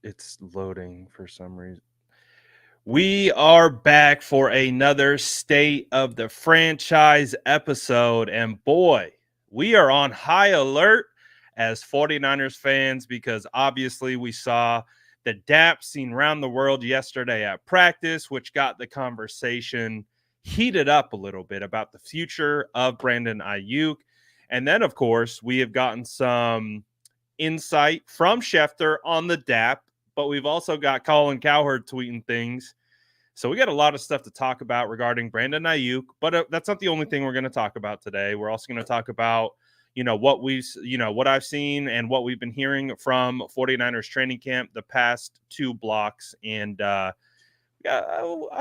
It's loading for some reason. We are back for another State of the Franchise episode. And boy, we are on high alert as 49ers fans because obviously we saw the DAP seen around the world yesterday at practice, which got the conversation heated up a little bit about the future of Brandon Aiyuk. And then, of course, we have gotten some insight from Schefter on the DAP, but we've also got Colin Cowherd tweeting things. So we got a lot of stuff to talk about regarding Brandon Aiyuk, but that's not the only thing we're going to talk about today. We're also going to talk about, what I've seen and what we've been hearing from 49ers training camp the past two blocks. And I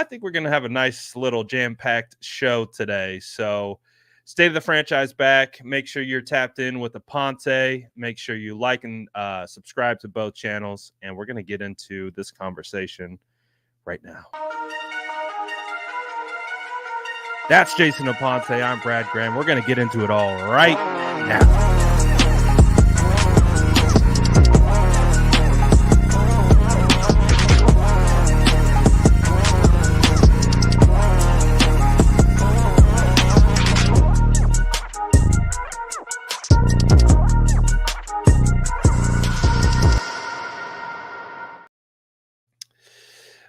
think we're going to have a nice little jam-packed show today. So State of the Franchise back. Make sure you're tapped in with the Ponte. Make sure you like and subscribe to both channels. And we're going to get into this conversation right now. That's Jason Aponte. I'm Brad Graham. We're going to get into it all right now.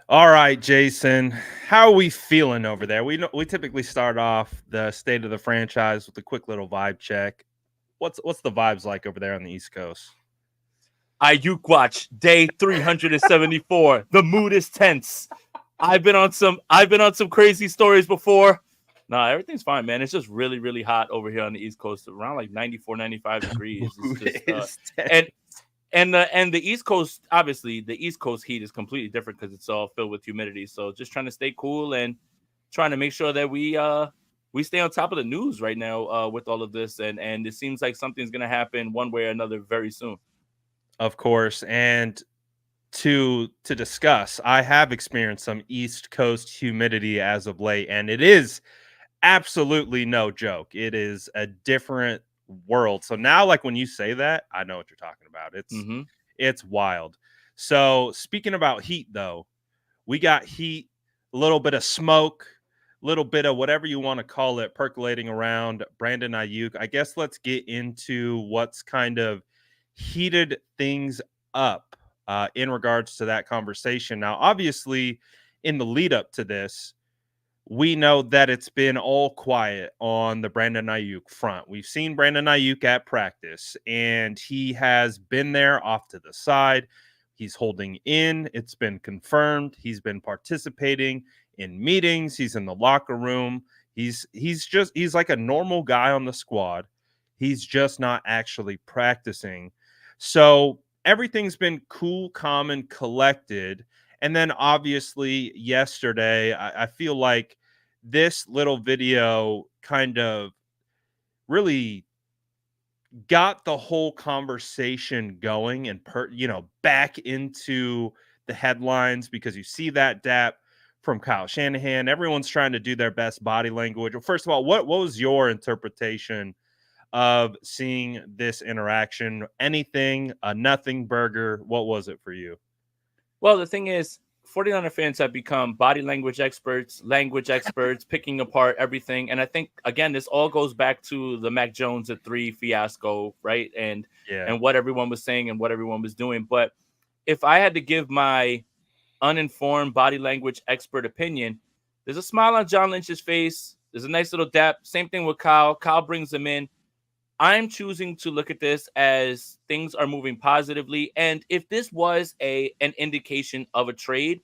All right, Jason, how are we feeling over there? We typically start off the State of the Franchise with a quick little vibe check. What's the vibes like over there on the East Coast? Aiyuk watch day 374. The mood is tense. I've been on some crazy stories before. No, everything's fine, man. It's just really, really hot over here on the East Coast, around like 94, 95 degrees. It's just, and the East Coast, obviously, the East Coast heat is completely different because it's all filled with humidity. So just trying to stay cool and trying to make sure that we stay on top of the news right now with all of this. And it seems like something's going to happen one way or another very soon. Of course. And to discuss, I have experienced some East Coast humidity as of late, and it is absolutely no joke. It is a different world. So now, like when you say that, I know what you're talking about. It's wild. So speaking about heat, though, we got heat, a little bit of smoke, a little bit of whatever you want to call it, percolating around Brandon Aiyuk. I guess let's get into what's kind of heated things up in regards to that conversation. Now, obviously, in the lead up to this, we know that it's been all quiet on the Brandon Aiyuk front. We've seen Brandon Aiyuk at practice, and he has been there off to the side. He's holding in. It's been confirmed. He's been participating in meetings. He's in the locker room. He's like a normal guy on the squad. He's just not actually practicing. So everything's been cool, calm, and collected. And then obviously yesterday, I feel like this little video kind of really got the whole conversation going and back into the headlines, because you see that DAP from Kyle Shanahan. Everyone's trying to do their best body language. Well, first of all, what was your interpretation of seeing this interaction? Anything, a nothing burger? What was it for you? Well, the thing is, 49er fans have become body language experts, picking apart everything. And I think, again, this all goes back to the Mac Jones at 3 fiasco, right? And what everyone was saying and what everyone was doing. But if I had to give my uninformed body language expert opinion, there's a smile on John Lynch's face. There's a nice little dap. Same thing with Kyle. Kyle brings them in. I'm choosing to look at this as things are moving positively. And if this was an indication of a trade,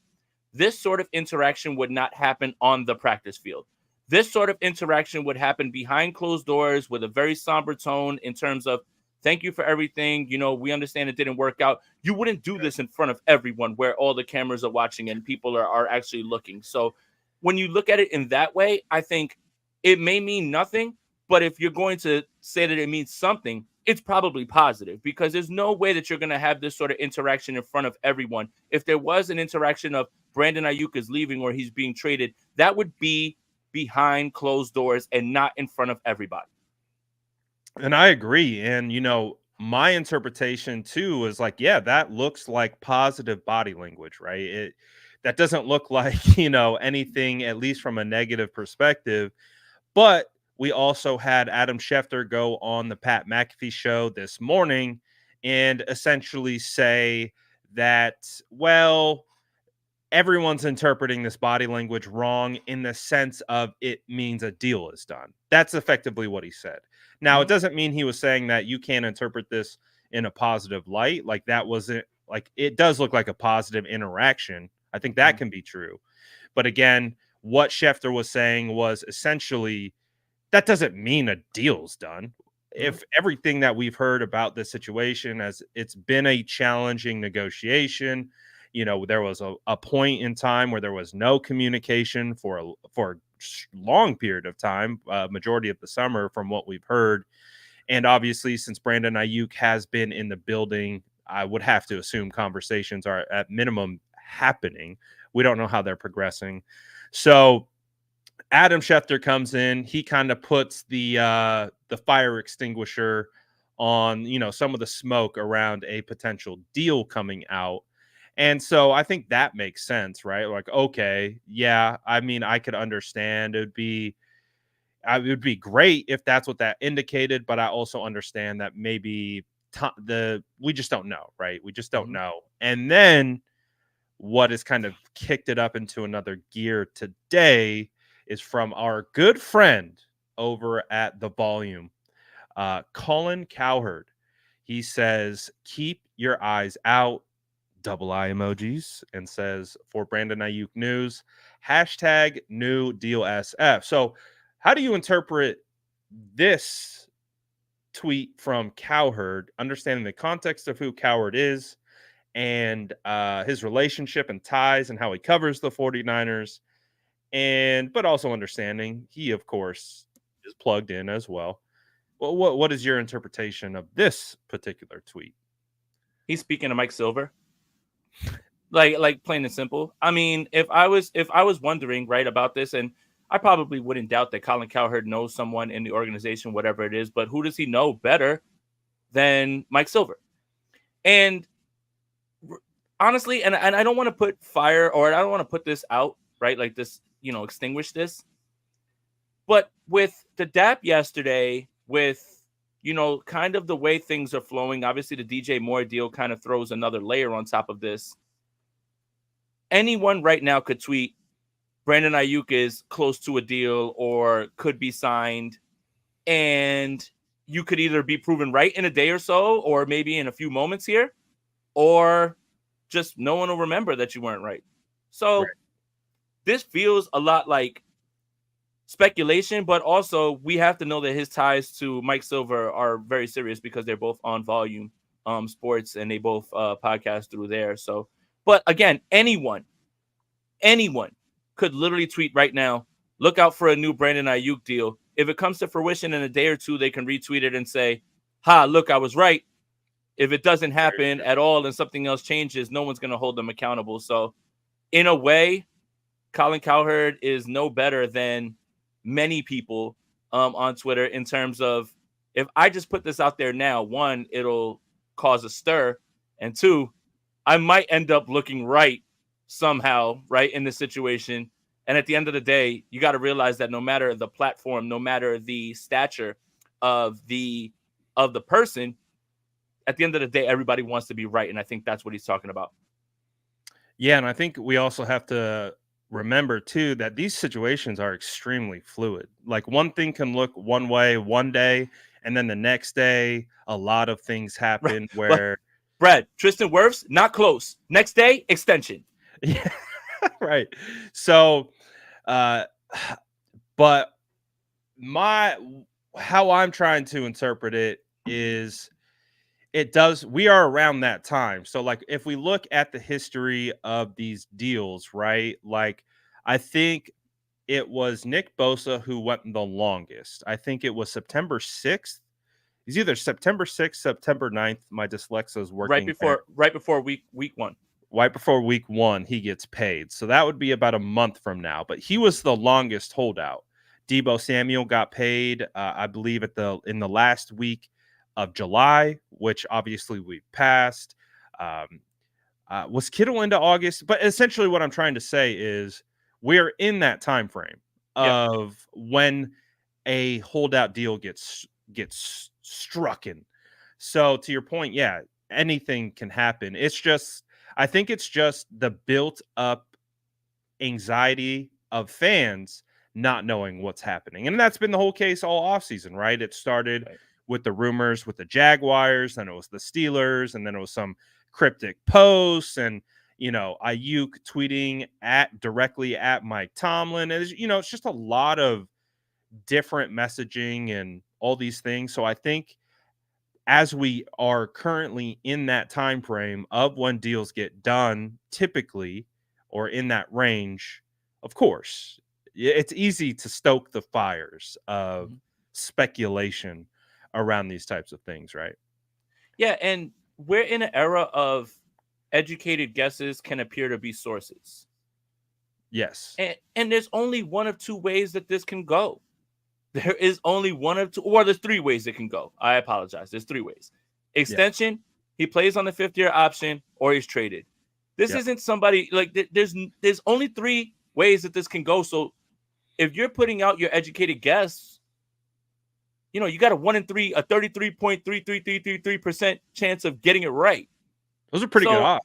this sort of interaction would not happen on the practice field. This sort of interaction would happen behind closed doors with a very somber tone in terms of, thank you for everything. We understand it didn't work out. You wouldn't do this in front of everyone where all the cameras are watching and people are actually looking. So when you look at it in that way, I think it may mean nothing. But if you're going to say that it means something, it's probably positive, because there's no way that you're going to have this sort of interaction in front of everyone. If there was an interaction of Brandon Aiyuk is leaving or he's being traded, that would be behind closed doors and not in front of everybody. And I agree. And, my interpretation too is like, yeah, that looks like positive body language, right? That doesn't look like, anything, at least from a negative perspective. But we also had Adam Schefter go on the Pat McAfee show this morning and essentially say that, well, everyone's interpreting this body language wrong in the sense of it means a deal is done. That's effectively what he said. Now, it Mhm. doesn't mean he was saying that you can't interpret this in a positive light. Like, that wasn't like, it does look like a positive interaction. I think that Mhm. can be true. But again, what Schefter was saying was essentially that doesn't mean a deal's done. Mhm. If everything that we've heard about this situation, as it's been a challenging negotiation, there was a point in time where there was no communication for a long period of time, majority of the summer, from what we've heard. And obviously, since Brandon Aiyuk has been in the building, I would have to assume conversations are at minimum happening. We don't know how they're progressing. So Adam Schefter comes in. He kind of puts the fire extinguisher on, some of the smoke around a potential deal coming out. And so I think that makes sense, right? Like, okay, yeah, I mean, I could understand it would be great if that's what that indicated, but I also understand that maybe we just don't know, right? We just don't Mhm. know. And then what has kind of kicked it up into another gear today is from our good friend over at the Volume, Colin Cowherd. He says, "Keep your eyes out," double eye emojis, and says, "For Brandon Ayuk news, hashtag new deal SF." So, how do you interpret this tweet from Cowherd, understanding the context of who Cowherd is and his relationship and ties and how he covers the 49ers, but also understanding he, of course, is plugged in as well. Well, what is your interpretation of this particular tweet? He's speaking to Mike Silver. Like plain and simple. I mean, if I was wondering right about this, and I probably wouldn't doubt that Colin Cowherd knows someone in the organization, whatever it is, but who does he know better than Mike Silver? And honestly, and I don't want to put fire, or I don't want to put this out, right? Like this, extinguish this. But with the DAP yesterday, with kind of the way things are flowing, obviously the DJ Moore deal kind of throws another layer on top of this. Anyone right now could tweet Brandon Aiyuk is close to a deal or could be signed, and you could either be proven right in a day or so, or maybe in a few moments here, or just no one will remember that you weren't right. So Right. this feels a lot like speculation, but also we have to know that his ties to Mike Silver are very serious because they're both on Volume Sports, and they both podcast through there. So, but again, anyone could literally tweet right now, look out for a new Brandon Aiyuk deal. If it comes to fruition in a day or two, they can retweet it and say, ha, look, I was right. If it doesn't Very happen true. at all and something else changes, no one's going to hold them accountable. So, in a way, Colin Cowherd is no better than many people on Twitter in terms of, if I just put this out there now, one, it'll cause a stir, and two, I might end up looking right somehow, right, in this situation. And at the end of the day, you got to realize that no matter the platform, no matter the stature of the person, at the end of the day, everybody wants to be right, and I think that's what he's talking about. Yeah, and I think we also have to remember too that these situations are extremely fluid. Like, one thing can look one way one day, and then the next day a lot of things Right. happen But where Brad, Tristan Wirfs, not close. Next day, extension. yeah, right. So, uh but my how I'm trying to interpret it is we are around that time. So, like, if we look at the history of these deals, right? Like, I think it was Nick Bosa who went the longest. I think it was September 6th. He's either September 6th, September 9th. My dyslexia is Right working there. before right before week one. Right before week one, he gets paid. So that would be about a month from now. But he was the longest holdout. Debo Samuel got paid, I believe, in the last week of July, which obviously we passed. Um, was Kittle into August? But essentially, what I'm trying to say is we're in that time frame Yep. of when a holdout deal gets struck in. So to your point, yeah, anything can happen. It's just I think it's just the built up anxiety of fans not knowing what's happening. And that's been the whole case all offseason, right? It started Right. with the rumors with the Jaguars, then it was the Steelers, and then it was some cryptic posts and Aiyuk tweeting directly at Mike Tomlin. And it's just a lot of different messaging and all these things. So I think as we are currently in that time frame of when deals get done, typically, or in that range, of course, it's easy to stoke the fires of Mhm. speculation around these types of things, right? Yeah, and we're in an era of educated guesses can appear to be sources. Yes. And there's only one of two ways that this can go. There is only one of two, or there's three ways it can go. I apologize. There's three ways. Yeah. Extension, he plays on the 5th-year option, or he's traded. This Yep. isn't somebody like there's only three ways that this can go. So if you're putting out your educated guess, you got a 1 in 3, a 33.33333% chance of getting it right. Those are pretty good So odds.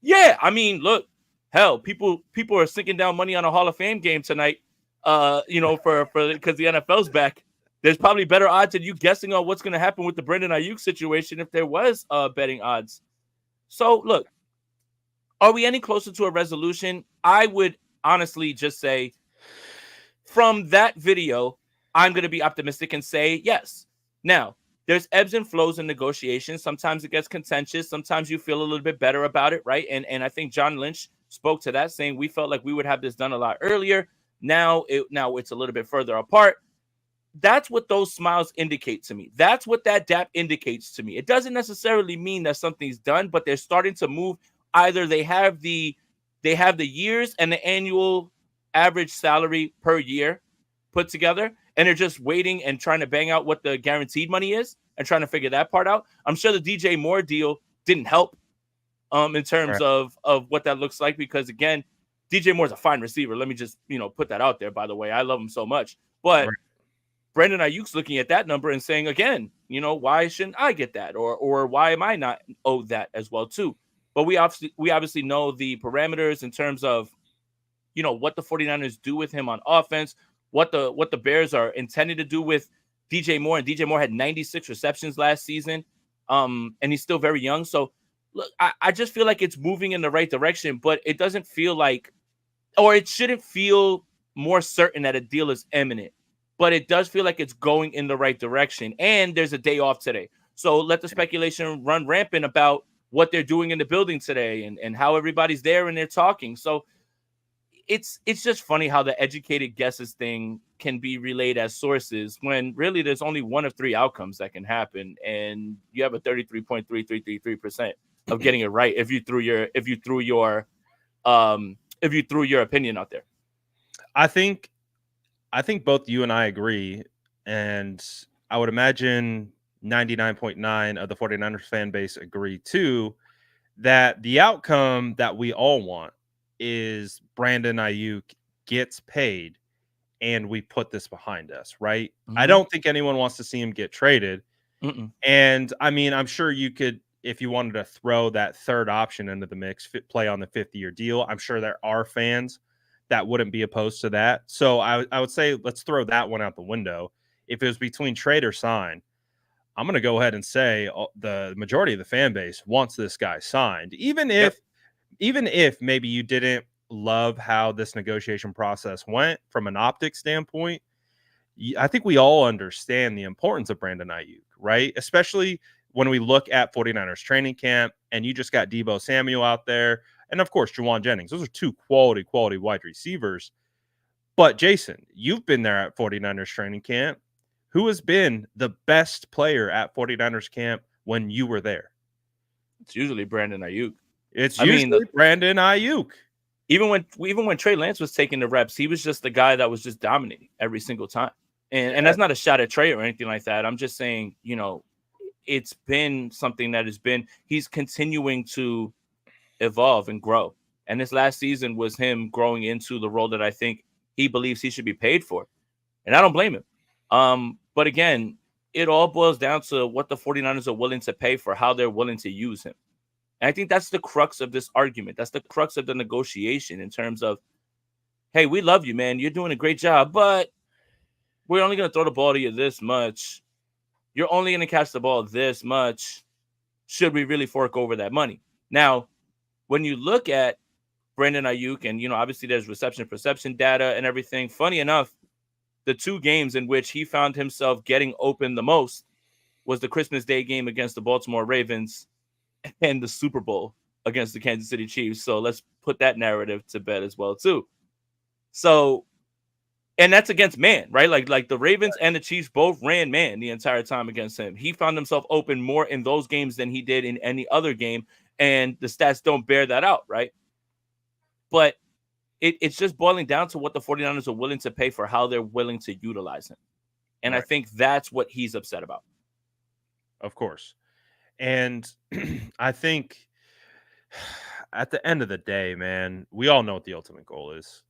yeah, I mean, look, hell, people are sinking down money on a Hall of Fame game tonight. For because the NFL's back. There's probably better odds than you guessing on what's going to happen with the Brandon Aiyuk situation if there was betting odds. So look, are we any closer to a resolution? I would honestly just say from that video, I'm going to be optimistic and say yes. Now, there's ebbs and flows in negotiations. Sometimes it gets contentious. Sometimes you feel a little bit better about it, right? And I think John Lynch spoke to that, saying we felt like we would have this done a lot earlier. Now it's a little bit further apart. That's what those smiles indicate to me. That's what that DAP indicates to me. It doesn't necessarily mean that something's done, but they're starting to move. Either they have the years and the annual average salary per year put together, and they're just waiting and trying to bang out what the guaranteed money is and trying to figure that part out. I'm sure the DJ Moore deal didn't help in terms Right. of what that looks like, because again, DJ Moore's a fine receiver. Let me just put that out there. By the way, I love him so much, but Right. Brandon Aiyuk's looking at that number and saying, again, why shouldn't I get that? Or why am I not owed that as well, too? But we obviously know the parameters in terms of, what the 49ers do with him on offense, what the Bears are intending to do with DJ Moore. And DJ Moore had 96 receptions last season. And he's still very young. So, look, I just feel like it's moving in the right direction, but it doesn't feel like, or it shouldn't feel more certain that a deal is imminent. But it does feel like it's going in the right direction. And there's a day off today. So let the speculation run rampant about what they're doing in the building today and how everybody's there and they're talking. So it's just funny how the educated guesses thing can be relayed as sources when really there's only one of three outcomes that can happen. And you have a 33.3333% of getting it right if you threw your opinion out there. I think both you and I agree, and I would imagine 99.9 of the 49ers fan base agree too, that the outcome that we all want is Brandon Aiyuk gets paid and we put this behind us, right? I don't think anyone wants to see him get traded. Mm-mm. And I mean, I'm sure you could, if you wanted to throw that third option into the mix, play on the 50-year deal. I'm sure there are fans that wouldn't be opposed to that. So I would say let's throw that one out the window. If it was between trade or sign, I'm going to go ahead and say the majority of the fan base wants this guy signed, even Yep. if maybe you didn't love how this negotiation process went from an optic standpoint. I think we all understand the importance of Brandon Aiyuk, right? Especially when we look at 49ers training camp and you just got Deebo Samuel out there. And of course, Juwan Jennings. Those are two quality wide receivers. But Jason, you've been there at 49ers training camp. Who has been the best player at 49ers camp when you were there? It's usually Brandon Aiyuk. It's I mean, usually Brandon Aiyuk. even when Trey Lance was taking the reps, he was just the guy that was just dominating every single time. And that's not a shot at Trey or anything like that. I'm just saying, it's been something that he's continuing to evolve and grow. And this last season was him growing into the role that I think he believes he should be paid for. And I don't blame him. But again, it all boils down to what the 49ers are willing to pay for how they're willing to use him. And I think that's the crux of this argument. That's the crux of the negotiation in terms of, hey, we love you, man. You're doing a great job, but we're only going to throw the ball to you this much. You're only going to catch the ball this much. Should we really fork over that money? Now, when you look at Brandon Aiyuk, and, obviously there's reception perception data and everything. Funny enough, the 2 games in which he found himself getting open the most was the Christmas Day game against the Baltimore Ravens and the Super Bowl against the Kansas City Chiefs. So let's put that narrative to bed as well, too. So, and that's against man, right? Like the Ravens and the Chiefs both ran man the entire time against him. He found himself open more in those games than he did in any other game. And the stats don't bear that out, right? But it's just boiling down to what the 49ers are willing to pay for how they're willing to utilize him. And right. I think that's what he's upset about. Of course. And I think at the end of the day, man, we all know what the ultimate goal is.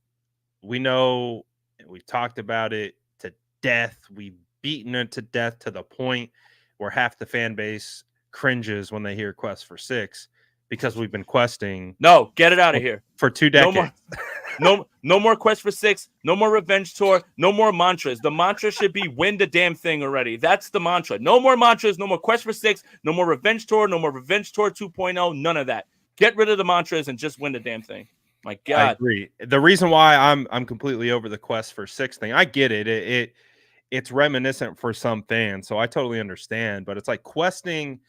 We know, we've talked about it to death. We've beaten it to death to the point where half the fan base cringes when they hear Quest for 6 because we've been questing. No, get it out of here. For 2 decades. No more Quest for 6. No more revenge tour. No more mantras. The mantra should be win the damn thing already. That's the mantra. No more mantras. No more Quest for 6. No more revenge tour. No more revenge tour 2.0. None of that. Get rid of the mantras and just win the damn thing. My God. I agree. The reason why I'm completely over the Quest for 6 thing, I get it. It's reminiscent for some fans, so I totally understand. But it's like questing,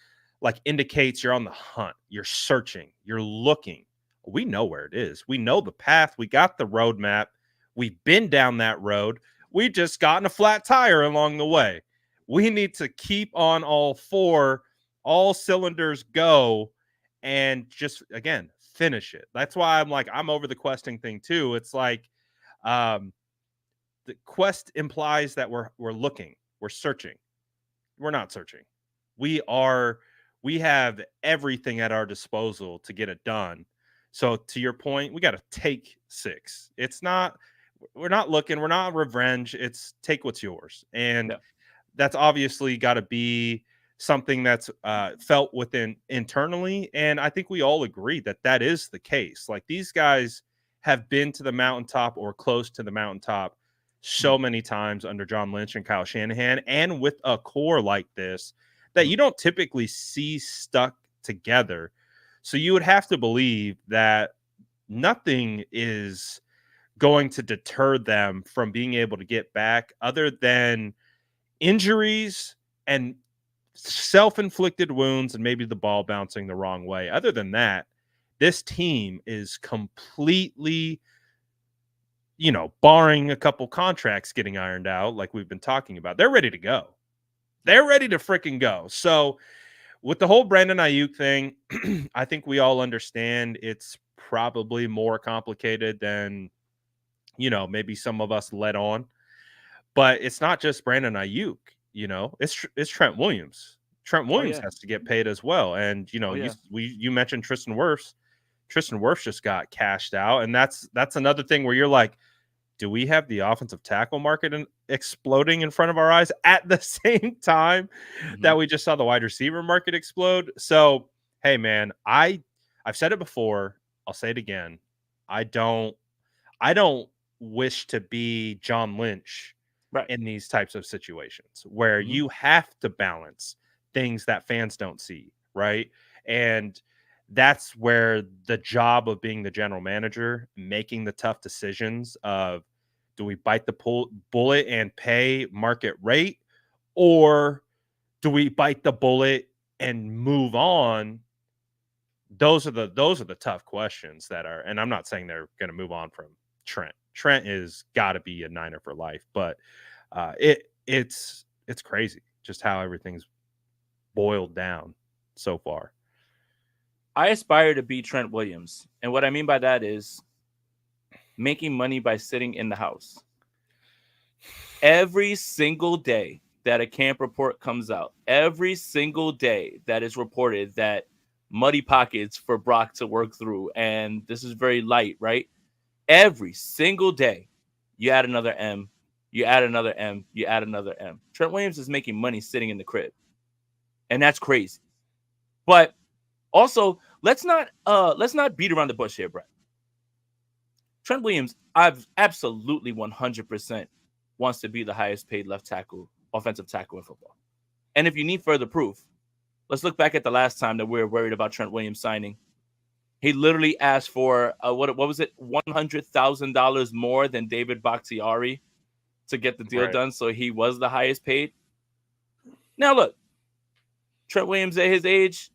like, indicates you're on the hunt. You're searching. You're looking. We know where it is. We know the path. We got the roadmap. We've been down that road. We just gotten a flat tire along the way. We need to keep on all 4, all cylinders go, and just, again, finish it. That's why I'm over the questing thing too. It's like the quest implies that we're looking, we're searching. We're not searching. We have everything at our disposal to get it done. So to your point, we got to take 6. We're not looking, we're not revenge. It's take what's yours. And that's obviously got to be something that's felt within internally. And I think we all agree that that is the case. Like, these guys have been to the mountaintop or close to the mountaintop so many times under John Lynch and Kyle Shanahan, and with a core like this that you don't typically see stuck together. So you would have to believe that nothing is going to deter them from being able to get back other than injuries and self-inflicted wounds and maybe the ball bouncing the wrong way. Other than that, this team is completely, barring a couple contracts getting ironed out like we've been talking about, they're ready to go. They're ready to freaking go. So with the whole Brandon Aiyuk thing, I think we all understand it's probably more complicated than, maybe some of us let on. But it's not just Brandon Aiyuk. It's Trent Williams. Trent Williams has to get paid as well. And, you mentioned Tristan Wirfs. Tristan Wirfs just got cashed out. And that's another thing where you're like, do we have the offensive tackle market exploding in front of our eyes at the same time that we just saw the wide receiver market explode? So, hey, man, I've said it before. I'll say it again. I don't wish to be John Lynch in these types of situations where you have to balance things that fans don't see, right? And that's where the job of being the general manager, making the tough decisions of, do we bite the bullet and pay market rate, or do we bite the bullet and move on? Those are the tough questions that are, and I'm not saying they're going to move on from Trent. Trent is got to be a Niner for life, but it's crazy just how everything's boiled down so far. I aspire to be Trent Williams. And what I mean by that is making money by sitting in the house. Every single day, that a camp report comes out, every single day that is reported that muddy pockets for Brock to work through, and this is very light, right? Every single day, you add another M, you add another M, you add another M. Trent Williams is making money sitting in the crib, and that's crazy. But also, let's not beat around the bush here, Brett. Trent Williams, I've absolutely 100% wants to be the highest paid left tackle, offensive tackle in football. And if you need further proof, let's look back at the last time that we were worried about Trent Williams signing. He literally asked for what was it, $100,000 more than David Bakhtiari to get the deal done, so he was the highest paid. Now look, Trent Williams at his age,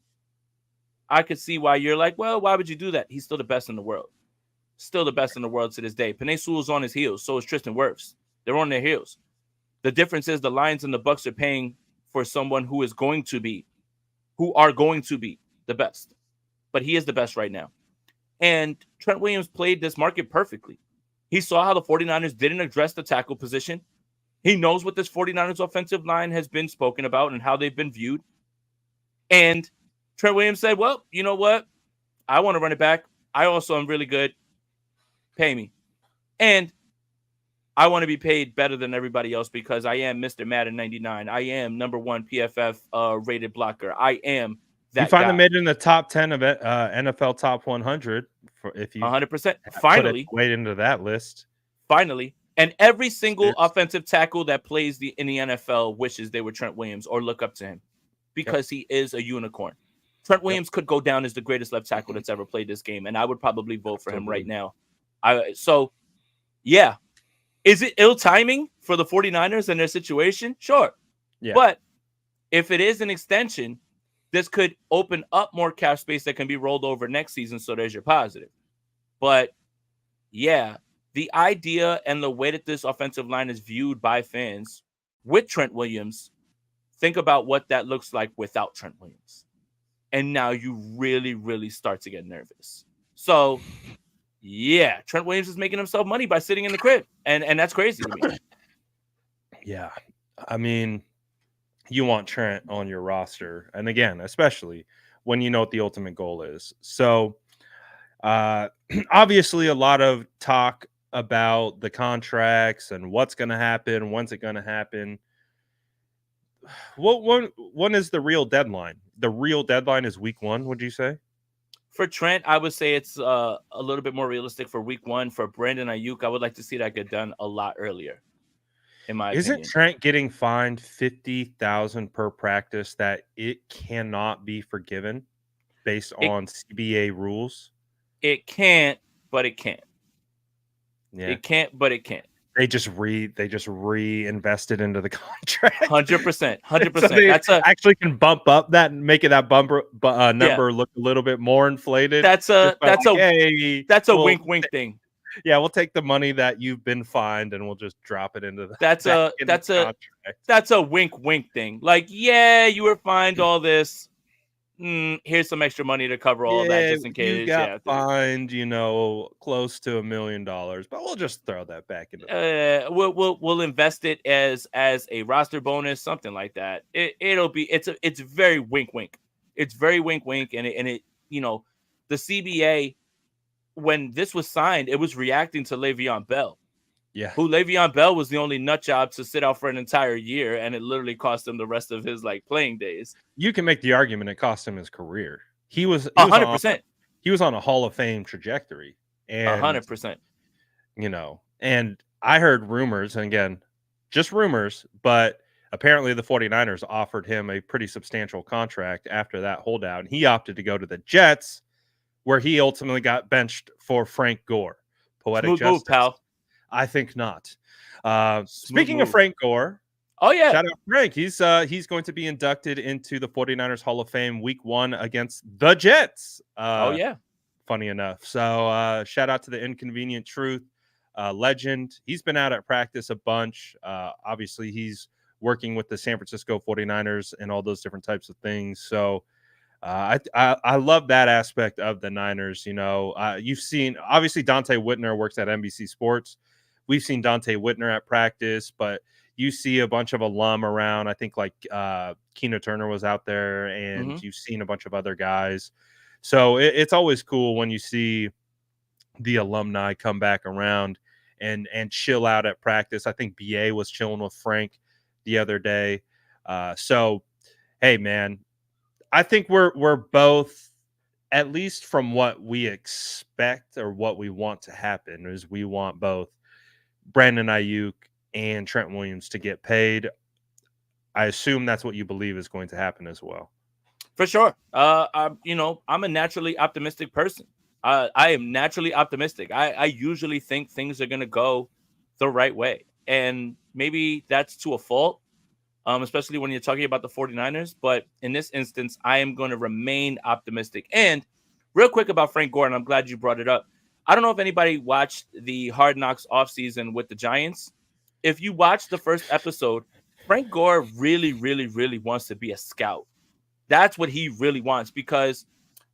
I could see why you're like, well, why would you do that? He's still the best in the world. Still the best in the world to this day. Penei Sewell's on his heels. So is Tristan Wirfs. They're on their heels. The difference is the Lions and the Bucs are paying for someone who are going to be the best. But he is the best right now. And Trent Williams played this market perfectly. He saw how the 49ers didn't address the tackle position. He knows what this 49ers offensive line has been spoken about and how they've been viewed. And Trent Williams said, well, you know what? I want to run it back. I also am really good. Pay me. And I want to be paid better than everybody else because I am Mr. Madden 99. I am number one PFF rated blocker. I am that You finally guy. made it in the top 10 of NFL top 100 for if you 100%. Finally. Put it way into that list. Finally. And every single offensive tackle that plays in the NFL wishes they were Trent Williams or look up to him because he is a unicorn. Trent Williams could go down as the greatest left tackle that's ever played this game, and I would probably vote for him right now. Yeah. Is it ill timing for the 49ers and their situation? Sure. Yeah. But if it is an extension, this could open up more cap space that can be rolled over next season, so there's your positive. But, yeah, the idea and the way that this offensive line is viewed by fans with Trent Williams, think about what that looks like without Trent Williams. And now you really, really start to get nervous. So, yeah, Trent Williams is making himself money by sitting in the crib. And that's crazy to me. Yeah. I mean, you want Trent on your roster. And again, especially when you know what the ultimate goal is. So, obviously, a lot of talk about the contracts and what's going to happen. When's it going to happen? When is the real deadline? The real deadline is week 1, would you say? For Trent, I would say it's a little bit more realistic for week 1. For Brandon Aiyuk, I would like to see that get done a lot earlier, in my opinion. Isn't Trent getting fined $50,000 per practice that it cannot be forgiven based on CBA rules? It can't, but it can't. Yeah. It can't, but it can't. They just reinvested into the contract. 100%. 100%. So they actually can bump up that and make it that number look a little bit more inflated. That's a wink thing. Yeah, we'll take the money that you've been fined and we'll just drop it into the that's a wink thing. Like, yeah, you were fined all this. Here's some extra money to cover all that just in case. You got fined, close to $1 million, but we'll just throw that back into. We'll invest it as a roster bonus, something like that. It's very wink. It's very wink, and it the CBA when this was signed, it was reacting to Le'Veon Bell. Yeah. Who Le'Veon Bell was the only nut job to sit out for an entire year, and it literally cost him the rest of his playing days. You can make the argument it cost him his career. He was 100%. He was on a Hall of Fame trajectory. And 100%. And I heard rumors, and again, just rumors, but apparently the 49ers offered him a pretty substantial contract after that holdout. And he opted to go to the Jets, where he ultimately got benched for Frank Gore. Poetic Smooth justice. Move, pal. I think not. Speaking of Frank Gore, shout out Frank. He's going to be inducted into the 49ers Hall of Fame week 1 against the Jets. Funny enough. So shout out to the Inconvenient Truth legend. He's been out at practice a bunch. Obviously, he's working with the San Francisco 49ers and all those different types of things. So I love that aspect of the Niners. You've seen, obviously, Dante Whitner works at NBC Sports. We've seen Dante Whitner at practice, but you see a bunch of alum around. I think like Keena Turner was out there, and you've seen a bunch of other guys. So it's always cool when you see the alumni come back around and chill out at practice. I think BA was chilling with Frank the other day. So hey, man, I think we're both, at least from what we expect or what we want to happen, is we want both Brandon Aiyuk and Trent Williams to get paid. I assume that's what you believe is going to happen as well. For sure. I'm a naturally optimistic person. I am naturally optimistic. I usually think things are going to go the right way. And maybe that's to a fault, especially when you're talking about the 49ers. But in this instance, I am going to remain optimistic. And real quick about Frank Gore, and I'm glad you brought it up. I don't know if anybody watched the Hard Knocks offseason with the Giants. If you watch the first episode, Frank Gore really, really, really wants to be a scout. That's what he really wants, because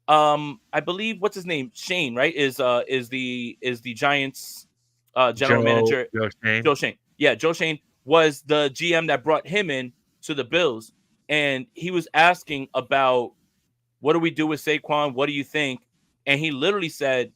I believe, what's his name, Shane, right, is the Giants general manager. Joe Shane. Joe Shane. Yeah, Joe Shane was the GM that brought him in to the Bills, and he was asking about, what do we do with Saquon? What do you think? And he literally said,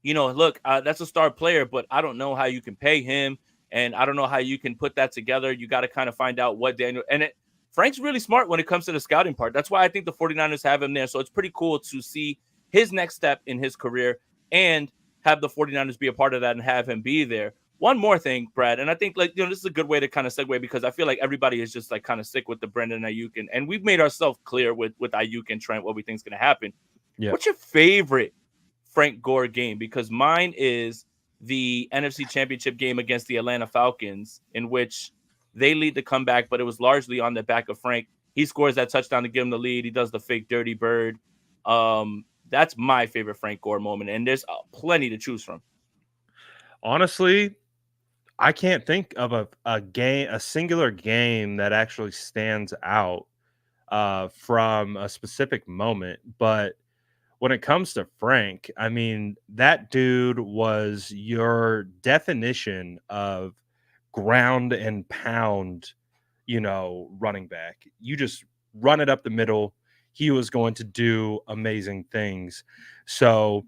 look, that's a star player, but I don't know how you can pay him, and I don't know how you can put that together. You got to kind of find out what Daniel, and Frank's really smart when it comes to the scouting part. That's why I think the 49ers have him there. So it's pretty cool to see his next step in his career and have the 49ers be a part of that and have him be there. One more thing, Brad, and I think this is a good way to kind of segue, because I feel like everybody is just like kind of sick with the Brandon Aiyuk, and we've made ourselves clear with Aiyuk and Trent what we think is going to happen. Yeah. What's your favorite Frank Gore game? Because mine is the NFC Championship game against the Atlanta Falcons, in which they lead the comeback, but it was largely on the back of Frank. He scores that touchdown to give him the lead. He does the fake dirty bird. That's my favorite Frank Gore moment, and there's plenty to choose from. Honestly, I can't think of a singular game that actually stands out from a specific moment. But when it comes to Frank, I mean, that dude was your definition of ground and pound, running back. You just run it up the middle. He was going to do amazing things. So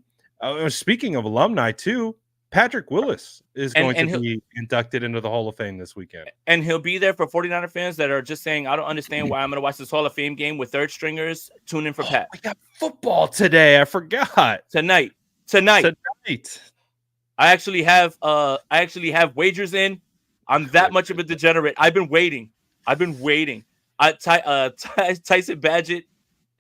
speaking of alumni too, Patrick Willis is going to be inducted into the Hall of Fame this weekend. And he'll be there for 49er fans that are just saying, I don't understand why I'm going to watch this Hall of Fame game with third stringers. Tune in for Pat. We got football today. I forgot. Tonight. I actually have wagers in. I'm that much of a degenerate. I've been waiting. Tyson Badgett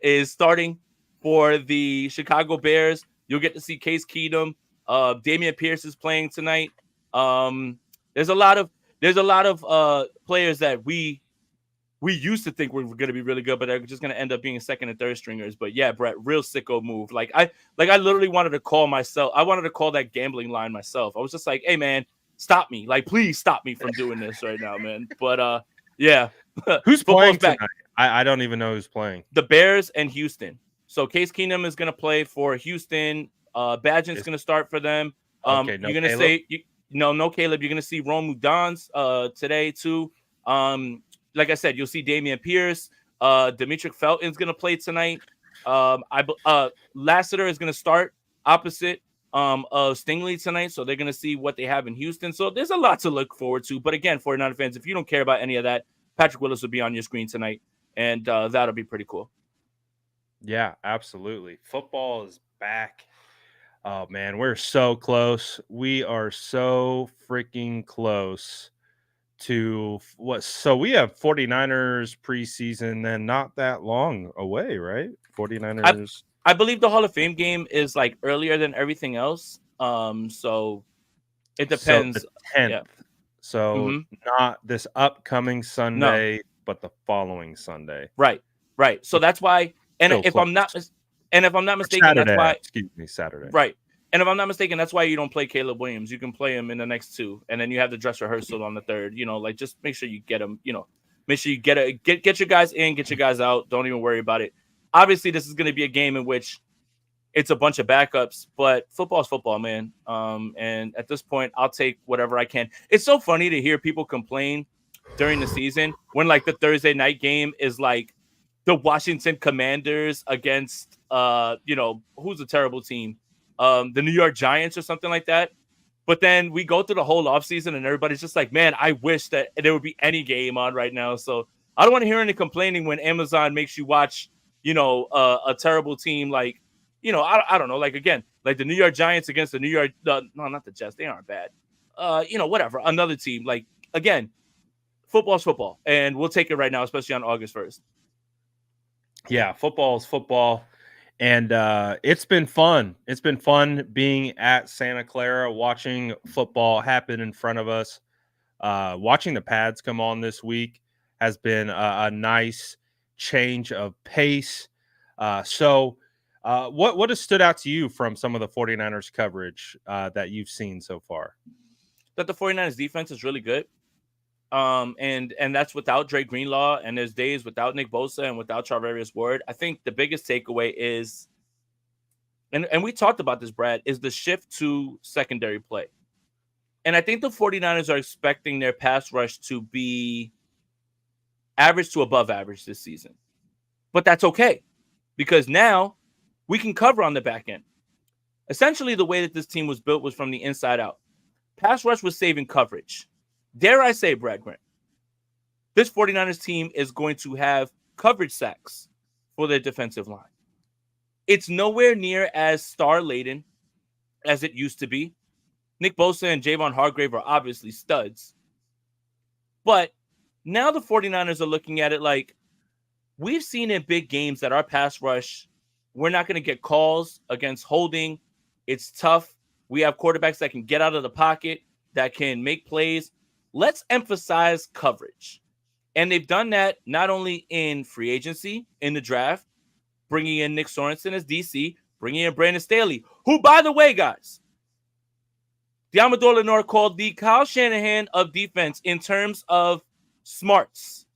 is starting for the Chicago Bears. You'll get to see Case Keenum. Damian Pierce is playing tonight. There's a lot of players that we used to think were going to be really good, but they're just going to end up being second and third stringers. But yeah, Brett, real sicko move. I literally wanted to call myself. I wanted to call that gambling line myself. I was just like, hey man, stop me. Please stop me from doing this right now, man. But yeah. Who's playing tonight? I don't even know who's playing. The Bears and Houston. So Case Keenum is going to play for Houston. Badgett's going to start for them. Okay, you're going to say no Caleb. You're going to see Rome Udans today too. Like I said, you'll see Damian Pierce. Demetric Felton's going to play tonight. Lassiter is going to start opposite of Stingley tonight. So they're going to see what they have in Houston. So there's a lot to look forward to. But again, 49er fans, if you don't care about any of that, Patrick Willis will be on your screen tonight, and that'll be pretty cool. Yeah, absolutely. Football is back. Oh, man, we're so close. We are so freaking close to what? So we have 49ers preseason then not that long away, right? 49ers. I believe the Hall of Fame game is like earlier than everything else. So it depends. So the 10th. Yeah. So not this upcoming Sunday, but the following Sunday. Right. So that's why. And if I'm not mistaken, Saturday, that's why. Excuse me, Saturday. Right. And if I'm not mistaken, that's why you don't play Caleb Williams. You can play him in the next two, and then you have the dress rehearsal on the third. Just make sure you get him. Make sure you get your guys in, get your guys out. Don't even worry about it. Obviously, this is going to be a game in which it's a bunch of backups, but football's football, man. And at this point, I'll take whatever I can. It's so funny to hear people complain during the season when like the Thursday night game is like the Washington Commanders against who's a terrible team, the New York Giants or something like that. But then we go through the whole offseason and everybody's just like, man, I wish that there would be any game on right now. So I don't want to hear any complaining when Amazon makes you watch, a terrible team like, I don't know, like again, like the New York Giants against the New York, no, not the Jets, they aren't bad. Whatever, another team. Like again, football's football, and we'll take it right now, especially on August 1st. Yeah, football is football. And it's been fun. It's been fun being at Santa Clara, watching football happen in front of us. Watching the pads come on this week has been a nice change of pace. What has stood out to you from some of the 49ers coverage that you've seen so far? That the 49ers defense is really good. And that's without Dre Greenlaw, and there's days without Nick Bosa and without Charvarius Ward. I think the biggest takeaway is, and we talked about this, Brad, is the shift to secondary play. And I think the 49ers are expecting their pass rush to be average to above average this season. But that's okay, because now we can cover on the back end. Essentially, the way that this team was built was from the inside out. Pass rush was saving coverage. Dare I say, Brad Grant, this 49ers team is going to have coverage sacks for their defensive line. It's nowhere near as star-laden as it used to be. Nick Bosa and Javon Hargrave are obviously studs. But now the 49ers are looking at it like, we've seen in big games that our pass rush, we're not going to get calls against holding. It's tough. We have quarterbacks that can get out of the pocket, that can make plays. Let's emphasize coverage. And they've done that not only in free agency, in the draft, bringing in Nick Sorensen as DC, bringing in Brandon Staley, who, by the way, guys, Diamador Lenore called the Kyle Shanahan of defense in terms of smarts.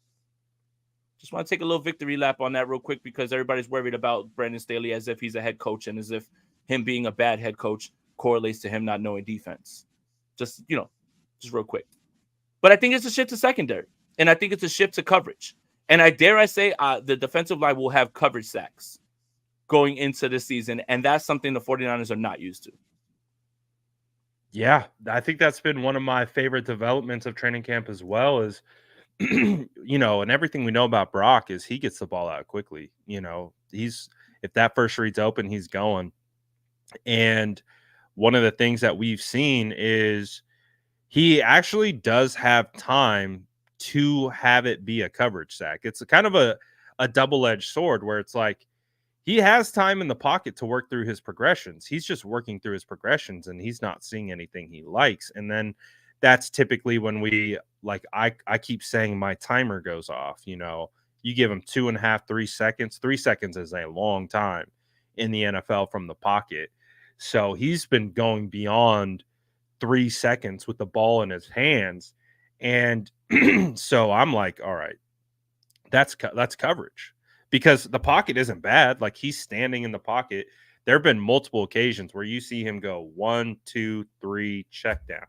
Just want to take a little victory lap on that real quick, because everybody's worried about Brandon Staley as if he's a head coach and as if him being a bad head coach correlates to him not knowing defense. Just real quick. But I think it's a shift to secondary, and I think it's a shift to coverage. And I say the defensive line will have coverage sacks going into this season, and that's something the 49ers are not used to. Yeah, I think that's been one of my favorite developments of training camp as well, is and everything we know about Brock is he gets the ball out quickly. If that first read's open, he's going. And one of the things that we've seen is he actually does have time to have it be a coverage sack. It's a kind of a double-edged sword, where it's like he has time in the pocket to work through his progressions. He's just working through his progressions, and he's not seeing anything he likes. And then that's typically when I keep saying my timer goes off. You give him 2.5, 3 seconds. 3 seconds is a long time in the NFL from the pocket. So he's been going beyond 3 seconds with the ball in his hands. And so I'm like, all right, that's coverage, because the pocket isn't bad. Like, he's standing in the pocket. There have been multiple occasions where you see him go 1, 2, 3, check down.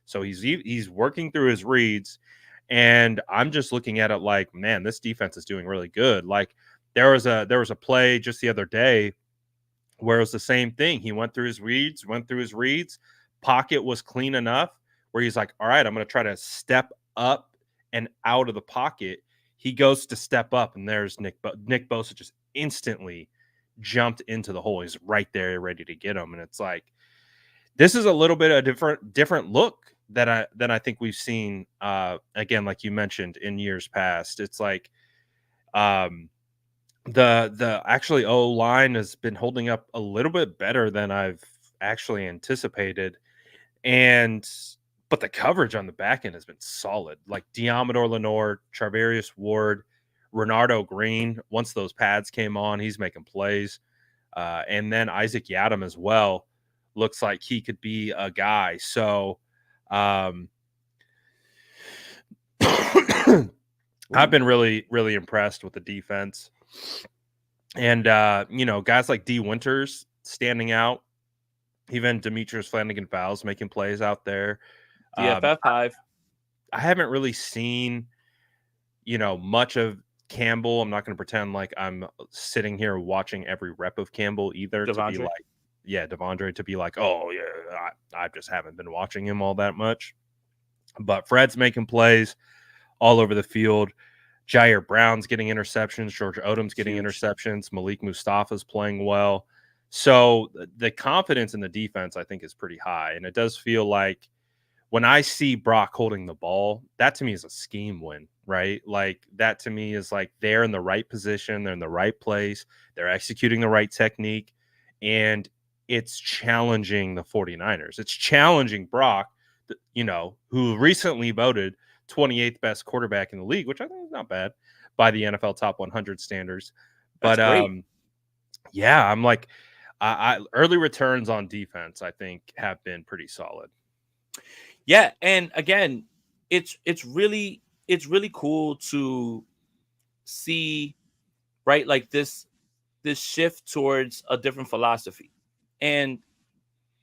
So he's working through his reads, and I'm just looking at it like, man, this defense is doing really good. Like, there was a play just the other day where it was the same thing. He went through his reads, pocket was clean enough where he's like, all right, I'm going to try to step up and out of the pocket. He goes to step up, and there's Nick Bosa just instantly jumped into the hole. He's right there ready to get him. And it's like, this is a little bit of a different look than I think we've seen, again, like you mentioned, in years past. It's like, the actually O-line has been holding up a little bit better than I've actually anticipated. But the coverage on the back end has been solid. Like, Diamador Lenore, Charvarius Ward, Renardo Green, once those pads came on, he's making plays. And then Isaac Yiadom as well. Looks like he could be a guy. So I've been really, really impressed with the defense. And, guys like D. Winters standing out. Even Demetrius Flanagan-Fowles making plays out there. DFF 5. I haven't really seen much of Campbell. I'm not going to pretend like I'm sitting here watching every rep of Campbell either to be Devondre. like, yeah, Devondre to be like, oh, yeah, I just haven't been watching him all that much. But Fred's making plays all over the field. Jair Brown's getting interceptions. George Odom's getting Huge. interceptions. Malik Mustafa's playing well. So the confidence in the defense, I think, is pretty high. And it does feel like when I see Brock holding the ball, that to me is a scheme win, right? Like that to me is like they're in the right position, they're in the right place, they're executing the right technique, and it's challenging the 49ers. It's challenging Brock, who recently voted 28th best quarterback in the league, which I think is not bad by the NFL top 100 standards. That's But great. yeah, I'm like, early returns on defense, I think, have been pretty solid. Yeah, and again, it's really cool to see, right, like this shift towards a different philosophy. And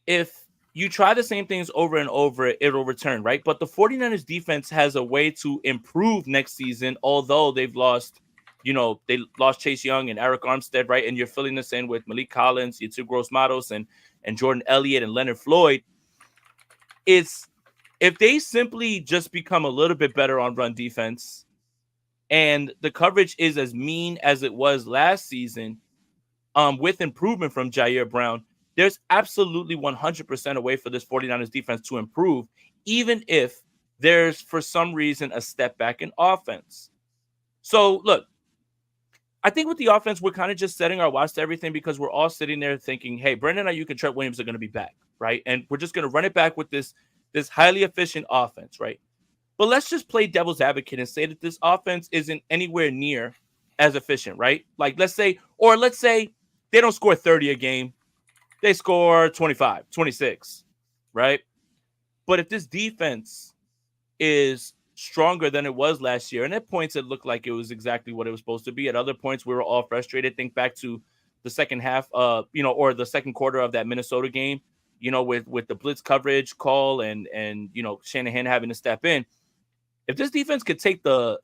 if you try the same things over and over, it'll return, right? But the 49ers defense has a way to improve next season, although they've lost, they lost Chase Young and Eric Armstead, right? And you're filling this in with Malik Collins, Yitzhak Gross-Matos, and Jordan Elliott and Leonard Floyd. It's if they simply just become a little bit better on run defense and the coverage is as mean as it was last season, with improvement from Jair Brown, there's absolutely 100% a way for this 49ers defense to improve, even if there's, for some reason, a step back in offense. So, look, I think with the offense, we're kind of just setting our watch to everything because we're all sitting there thinking, hey, Brandon Aiyuk and Trent Williams are going to be back, right? And we're just going to run it back with this highly efficient offense, right? But let's just play devil's advocate and say that this offense isn't anywhere near as efficient, right? Like, let's say they don't score 30 a game. They score 25, 26, right? But if this defense is stronger than it was last year, and at points it looked like it was exactly what it was supposed to be. At other points, we were all frustrated. Think back to the second half, or the second quarter of that Minnesota game, with the blitz coverage call and Shanahan having to step in. If this defense could take the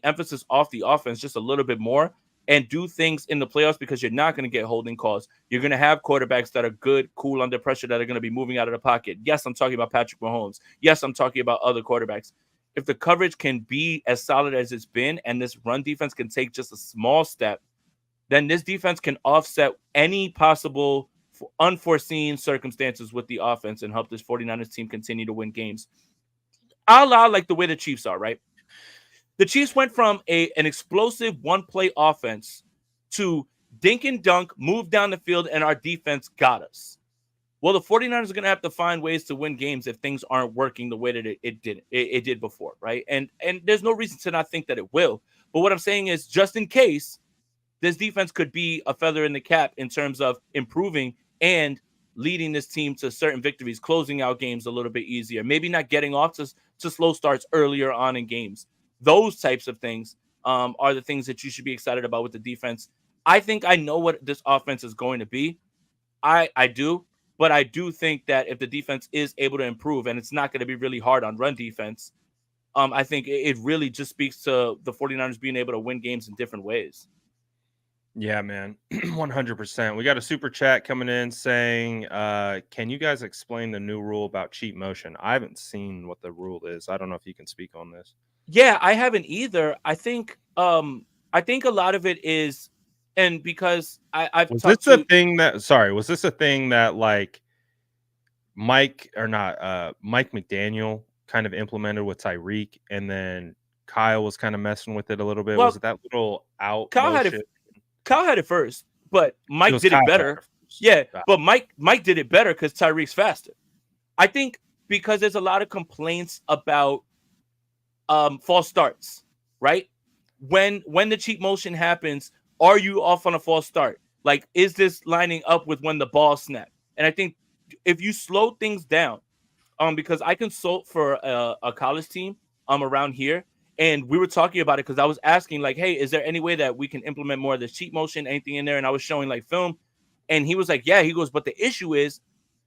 emphasis off the offense just a little bit more and do things in the playoffs, because you're not going to get holding calls. You're going to have quarterbacks that are good, cool under pressure, that are going to be moving out of the pocket. Yes, I'm talking about Patrick Mahomes. Yes, I'm talking about other quarterbacks. If the coverage can be as solid as it's been and this run defense can take just a small step, then this defense can offset any possible unforeseen circumstances with the offense and help this 49ers team continue to win games. A la like the way the Chiefs are, right? The Chiefs went from an explosive one-play offense to dink and dunk, move down the field, and our defense got us. Well, the 49ers are going to have to find ways to win games if things aren't working the way that it did before, right? And there's no reason to not think that it will. But what I'm saying is, just in case, this defense could be a feather in the cap in terms of improving and leading this team to certain victories, closing out games a little bit easier, maybe not getting off to slow starts earlier on in games. Those types of things are the things that you should be excited about with the defense. I think I know what this offense is going to be. I do. But I do think that if the defense is able to improve, and it's not going to be really hard on run defense, I think it really just speaks to the 49ers being able to win games in different ways. Yeah, man. 100%. We got a super chat coming in saying, can you guys explain the new rule about cheat motion? I haven't seen what the rule is. I don't know if you can speak on this. Yeah, I haven't either. I think a lot of it is, and because I've was talked this to a thing that like Mike McDaniel kind of implemented with Tyreek, and then Kyle was kind of messing with it a little bit? well, Was it that little out Kyle motion? Kyle had it first, but Mike did Kyle it had better. first. Yeah, Ah. but Mike did it better because Tyreek's faster. I think because there's a lot of complaints about false starts, right? When the cheat motion happens, are you off on a false start? Like, is this lining up with when the ball snapped? And I think if you slow things down, because I consult for a college team around here, and we were talking about it because I was asking, like, hey, is there any way that we can implement more of this cheat motion, anything in there? And I was showing like film, and he was like, yeah. He goes, but the issue is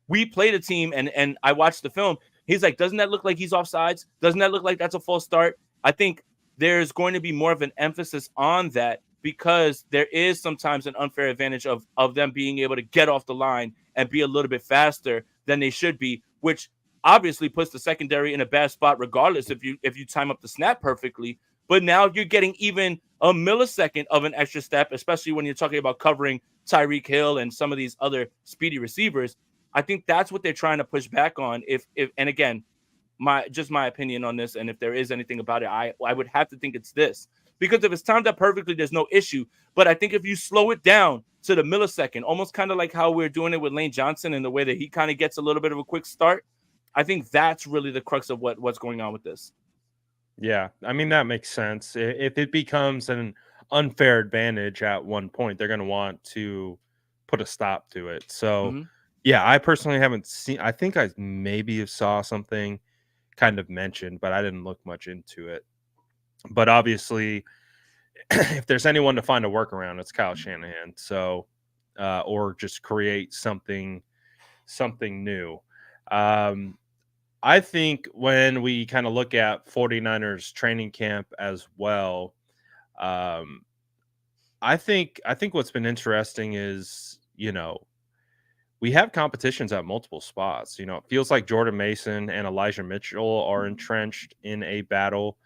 we played a team, and I watched the film. He's like, doesn't that look like he's offsides? Doesn't that look like that's a false start? I think there's going to be more of an emphasis on that because there is sometimes an unfair advantage of them being able to get off the line and be a little bit faster than they should be, which obviously puts the secondary in a bad spot regardless if you time up the snap perfectly. But now you're getting even a millisecond of an extra step, especially when you're talking about covering Tyreek Hill and some of these other speedy receivers. I think that's what they're trying to push back on. If and again, my opinion on this, and if there is anything about it, I would have to think it's this. Because if it's timed up perfectly, there's no issue. But I think if you slow it down to the millisecond, almost kind of like how we're doing it with Lane Johnson and the way that he kind of gets a little bit of a quick start, I think that's really the crux of what's going on with this. Yeah, I mean that makes sense. If it becomes an unfair advantage at one point, they're going to want to put a stop to it. So, Mm-hmm. yeah, I personally haven't seen. I think I maybe saw something kind of mentioned, but I didn't look much into it. But obviously, if there's anyone to find a workaround, it's Kyle Shanahan. So, or just create something new. Um, I think when we kind of look at 49ers training camp as well, um, I think what's been interesting is, we have competitions at multiple spots. It feels like Jordan Mason and Elijah Mitchell are entrenched in a battle.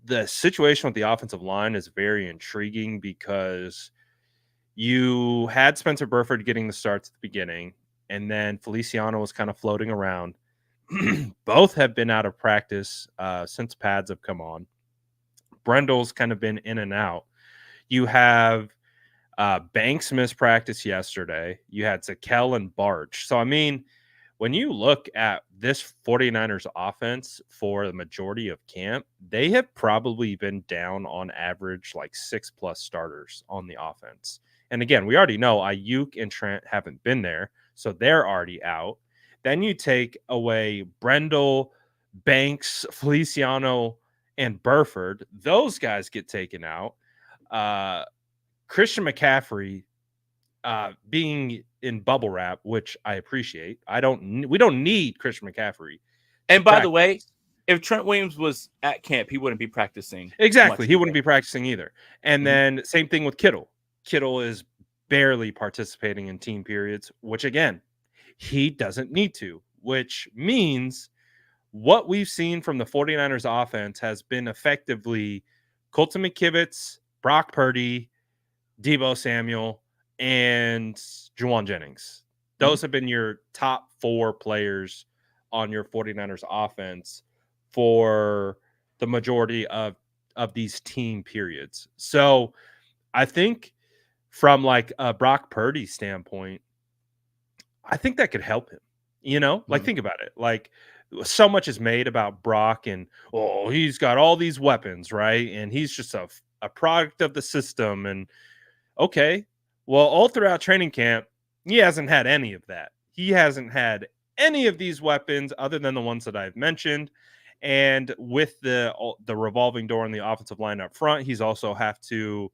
The situation with the offensive line is very intriguing because you had Spencer Burford getting the starts at the beginning, and then Feliciano was kind of floating around. Both have been out of practice since pads have come on. Brendel's kind of been in and out. You have Banks missed practice yesterday. You had Zakel and Barch. So, I mean, when you look at this 49ers offense for the majority of camp, they have probably been down on average like 6+ starters on the offense. And again, we already know Aiyuk and Trent haven't been there, so they're already out. Then you take away Brendel, Banks, Feliciano, and Burford. Those guys get taken out. Uh, Christian McCaffrey being in bubble wrap, which I appreciate. We don't need Christian McCaffrey to And by the practice. way, if Trent Williams was at camp, he wouldn't be practicing Exactly. much He wouldn't either. be practicing either. And Mm-hmm. then same thing with Kittle. Kittle is barely participating in team periods, which again, he doesn't need to, which means what we've seen from the 49ers offense has been effectively Colton McKivitz, Brock Purdy, Debo Samuel, and Juwan Jennings. Mm-hmm. Those have been your top 4 players on your 49ers offense for the majority of these team periods. So I think from like a Brock Purdy standpoint, I think that could help him. Like Mm-hmm. think about it. Like so much is made about Brock and he's got all these weapons, right? And he's just a product of the system. And okay, well, all throughout training camp, he hasn't had any of that. He hasn't had any of these weapons other than the ones that I've mentioned. And with the revolving door in the offensive line up front, he's also have to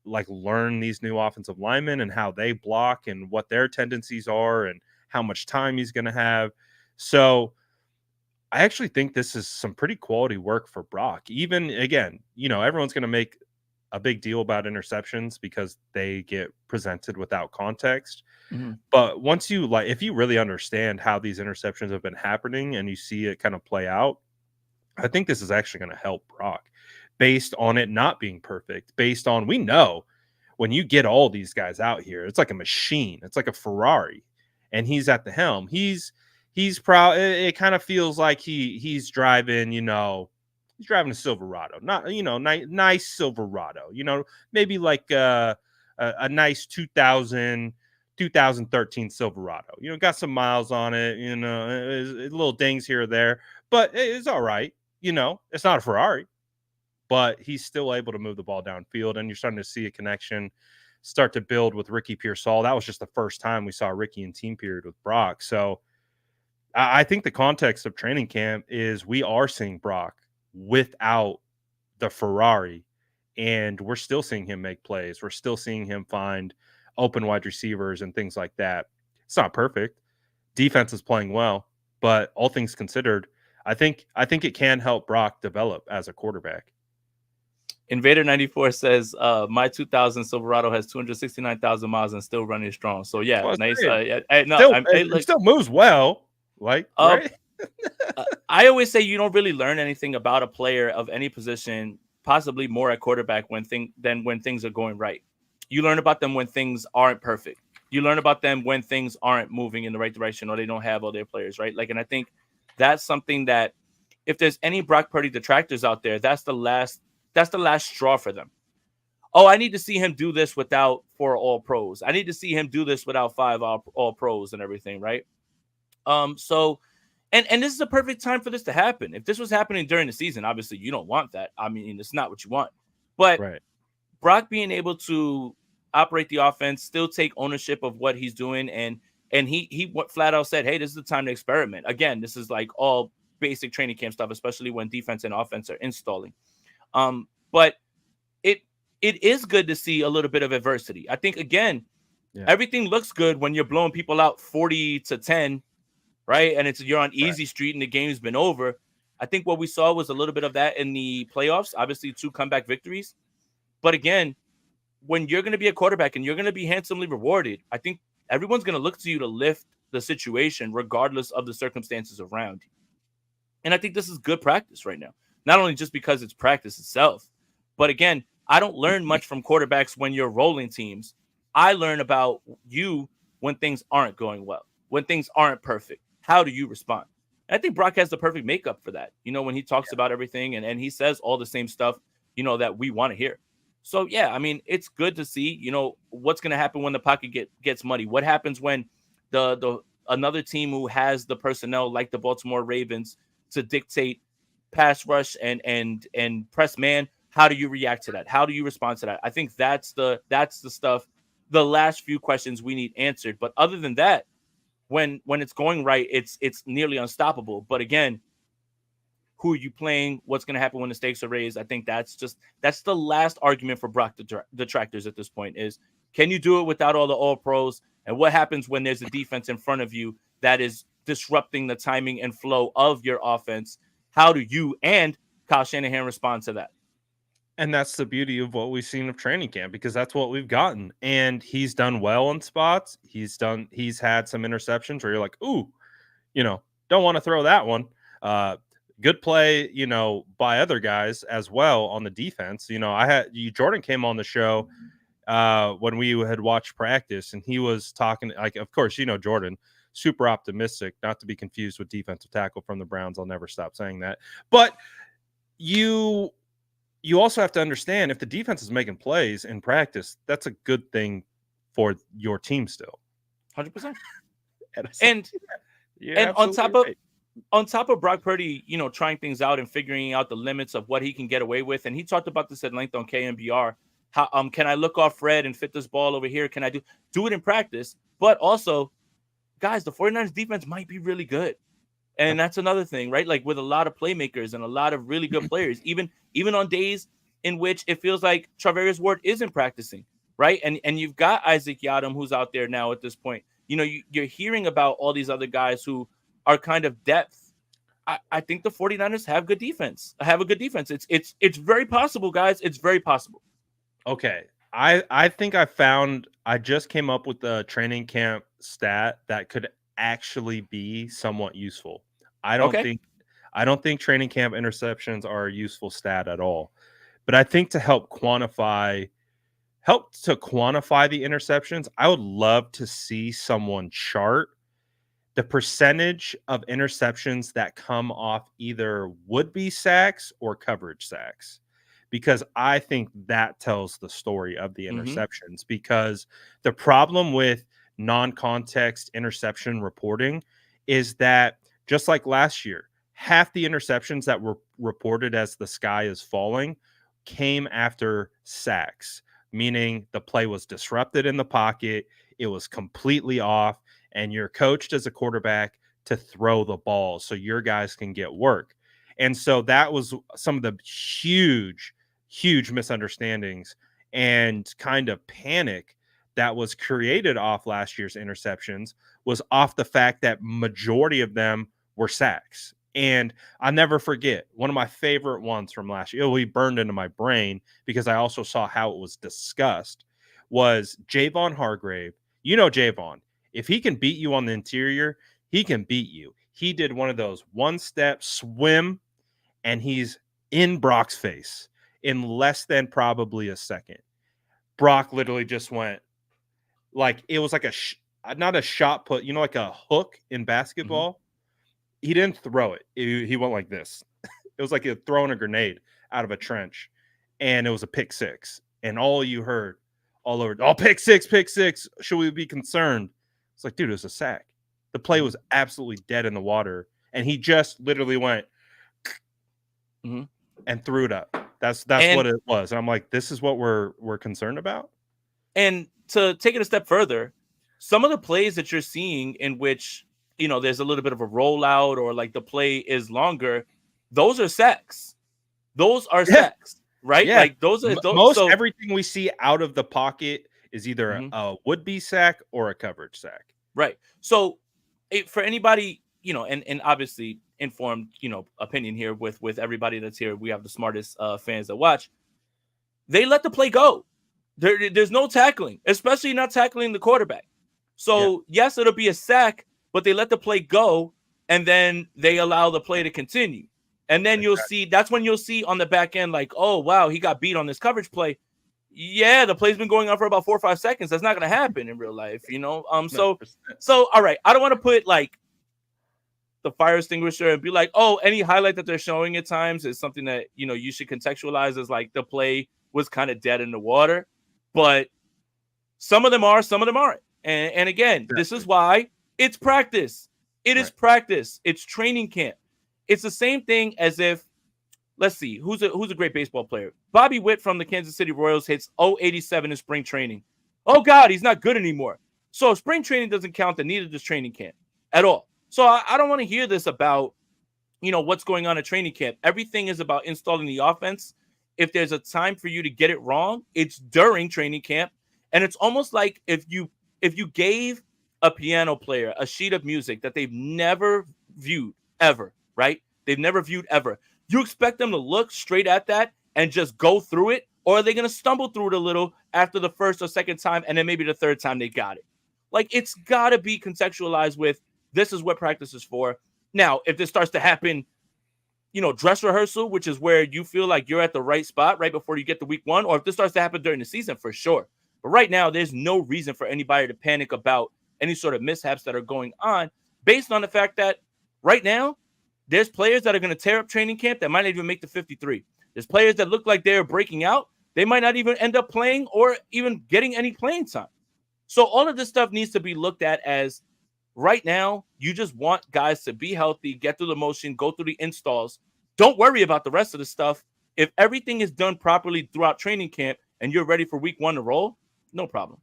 like learn these new offensive linemen and how they block and what their tendencies are and how much time he's going to have. So I actually think this is some pretty quality work for Brock. Even again, everyone's going to make a big deal about interceptions because they get presented without context. Mm-hmm. But once if you really understand how these interceptions have been happening and you see it kind of play out, I think this is actually going to help Brock based on it not being perfect, based on we know when you get all these guys out here, it's like a machine. It's like a Ferrari and he's at the helm. He's proud. It kind of feels like he's driving, he's driving a Silverado, not, nice Silverado, maybe like a nice 2013 Silverado, got some miles on it, little dings here or there, but it's all right. It's not a Ferrari, but he's still able to move the ball downfield. And you're starting to see a connection start to build with Ricky Pearsall. That was just the first time we saw Ricky in team period with Brock. So I think the context of training camp is we are seeing Brock without the Ferrari, and we're still seeing him make plays. We're still seeing him find open wide receivers and things like that. It's not perfect. Defense is playing well, but all things considered, I think it can help Brock develop as a quarterback. Invader 94 says, my 2000 Silverado has 269,000 miles and still running strong. So That's yeah, what I nice. said. No, Still, it like, still moves well, like uh, right. I always say you don't really learn anything about a player of any position, possibly more at quarterback than when things are going right. You learn about them when things aren't perfect. You learn about them when things aren't moving in the right direction or they don't have all their players, right? Like, and I think that's something that if there's any Brock Purdy detractors out there, that's the last straw for them. Oh, I need to see him do this without 4 All-Pros. I need to see him do this without 5 All-Pros and everything, right? So and this is a perfect time for this to happen. If this was happening during the season, obviously you don't want that. I mean, it's not what you want. But Right. Brock being able to operate the offense, still take ownership of what he's doing, and he flat out said, "Hey, this is the time to experiment." Again, this is like all basic training camp stuff, especially when defense and offense are installing. But it it is good to see a little bit of adversity. I think again, Yeah. everything looks good when you're blowing people out 40-10, right? And you're on Right. easy street and the game's been over. I think what we saw was a little bit of that in the playoffs. Obviously, 2 comeback victories. But again, when you're going to be a quarterback and you're going to be handsomely rewarded, I think everyone's going to look to you to lift the situation regardless of the circumstances around you. And I think this is good practice right now. Not only just because it's practice itself, but again, I don't learn much from quarterbacks when you're rolling teams. I learn about you when things aren't going well, when things aren't perfect. How do you respond? And I think Brock has the perfect makeup for that. When he talks about everything and he says all the same stuff, that we want to hear. So yeah, I mean, it's good to see, what's going to happen when the pocket gets muddy. What happens when the another team who has the personnel like the Baltimore Ravens to dictate pass rush and press man? How do you react to that? How do you respond to that? I think that's the stuff, the last few questions we need answered. But other than that, when it's going right, it's nearly unstoppable. But again, who are you playing? What's going to happen when the stakes are raised? I think that's the last argument for Brock detractors at this point is, can you do it without all the All Pros? And what happens when there's a defense in front of you that is disrupting the timing and flow of your offense? How do you and Kyle Shanahan respond to that? And that's the beauty of what we've seen of training camp, because that's what we've gotten. And he's done well in spots. He's had some interceptions where you're like, ooh, don't want to throw that one. Good play, by other guys as well on the defense. Jordan came on the show when we had watched practice, and he was talking, like, of course, Jordan, super optimistic, not to be confused with defensive tackle from the Browns. I'll never stop saying that. But you also have to understand, if the defense is making plays in practice, that's a good thing for your team still. 100%. And and on top of Brock Purdy, trying things out and figuring out the limits of what he can get away with, and he talked about this at length on KNBR. How can I look off red and fit this ball over here? Can I do it in practice? But also, guys, the 49ers defense might be really good. And that's another thing, right? Like, with a lot of playmakers and a lot of really good players, even on days in which it feels like Charvarius Ward isn't practicing, right? And you've got Isaac Yiadom, who's out there now at this point. You're hearing about all these other guys who are kind of depth. I think the 49ers have a good defense. It's very possible, guys. It's very possible. Okay. I think I just came up with a training camp stat that could actually be somewhat useful. I don't Okay. think training camp interceptions are a useful stat at all. But I think to quantify the interceptions, I would love to see someone chart the percentage of interceptions that come off either would-be sacks or coverage sacks, because I think that tells the story of the interceptions. Because the problem with non-context interception reporting is that, just like last year, half the interceptions that were reported as the sky is falling came after sacks, meaning the play was disrupted in the pocket, it was completely off, and you're coached as a quarterback to throw the ball so your guys can get work. And so that was some of the huge misunderstandings and kind of panic that was created off last year's interceptions, was off the fact that majority of them were sacks. And I never forget one of my favorite ones from last year. It really burned into my brain because I also saw how it was discussed. Was Javon Hargrave? You know Javon. If he can beat you on the interior, he can beat you. He did one of those one-step swim, and he's in Brock's face in less than probably a second. Brock literally just went like it was like not a shot put, like a hook in basketball. He didn't throw it. He went like this. It was like throwing a grenade out of a trench, and it was a pick six. And all you heard all over, oh, pick six, pick six. Should we be concerned? It's like, dude, it was a sack. The play was absolutely dead in the water, and he just literally went and threw it up. That's what it was. And I'm like, this is what we're concerned about. And to take it a step further, some of the plays that you're seeing in which, there's a little bit of a rollout or like the play is longer, those are sacks. Those are sacks, right? Yeah. Like those are everything we see out of the pocket is either a would-be sack or a coverage sack. Right. So for anybody, and obviously informed, opinion here with everybody that's here, we have the smartest fans that watch. They let the play go. There's no tackling, especially not tackling the quarterback. So yes, it'll be a sack, but they let the play go, and then they allow the play to continue. And then you'll see, that's when you'll see on the back end, like, oh, wow, he got beat on this coverage play. Yeah, the play's been going on for about 4 or 5 seconds. That's not going to happen in real life, So, all right, I don't want to put, like, the fire extinguisher and be like, oh, any highlight that they're showing at times is something that, you should contextualize as, like, the play was kind of dead in the water. But some of them are, some of them aren't. And again, this is why it's practice. It is practice. It's training camp. It's the same thing as if, let's see, who's a great baseball player? Bobby Witt from the Kansas City Royals hits 0.87 in spring training. Oh, God, he's not good anymore. So spring training doesn't count, and neither does training camp at all. So I don't want to hear this about, what's going on at training camp. Everything is about installing the offense. If there's a time for you to get it wrong, it's during training camp. And it's almost like if you gave a piano player a sheet of music that they've never viewed ever, right? They've never viewed ever. You expect them to look straight at that and just go through it? Or are they going to stumble through it a little after the first or second time, and then maybe the third time they got it? Like, it's got to be contextualized with, this is what practice is for. Now, if this starts to happen, dress rehearsal, which is where you feel like you're at the right spot right before you get to week 1, or if this starts to happen during the season, for sure. But right now, there's no reason for anybody to panic about any sort of mishaps that are going on, based on the fact that right now, there's players that are going to tear up training camp that might not even make the 53. There's players that look like they're breaking out. They might not even end up playing or even getting any playing time. So all of this stuff needs to be looked at as, right now, you just want guys to be healthy, get through the motion, go through the installs. Don't worry about the rest of the stuff. If everything is done properly throughout training camp and you're ready for week 1 to roll, no problem.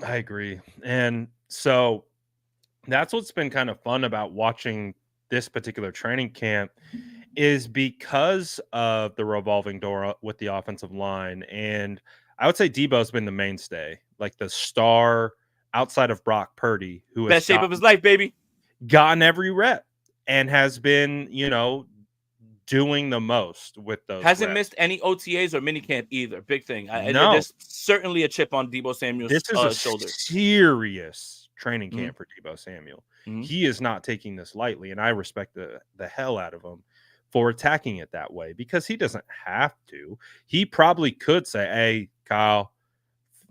I agree. And so that's what's been kind of fun about watching this particular training camp, is because of the revolving door with the offensive line. And I would say Debo's been the mainstay, like the star outside of Brock Purdy, who best shape of his life, baby, gotten every rep and has been, doing the most with those. Hasn't reps. missed any OTAs or minicamp either. Big thing. No. There's certainly a chip on Deebo Samuel's shoulder. This is a serious training camp for Deebo Samuel. He is not taking this lightly, and I respect the hell out of him for attacking it that way, because he doesn't have to. He probably could say, "Hey, Kyle,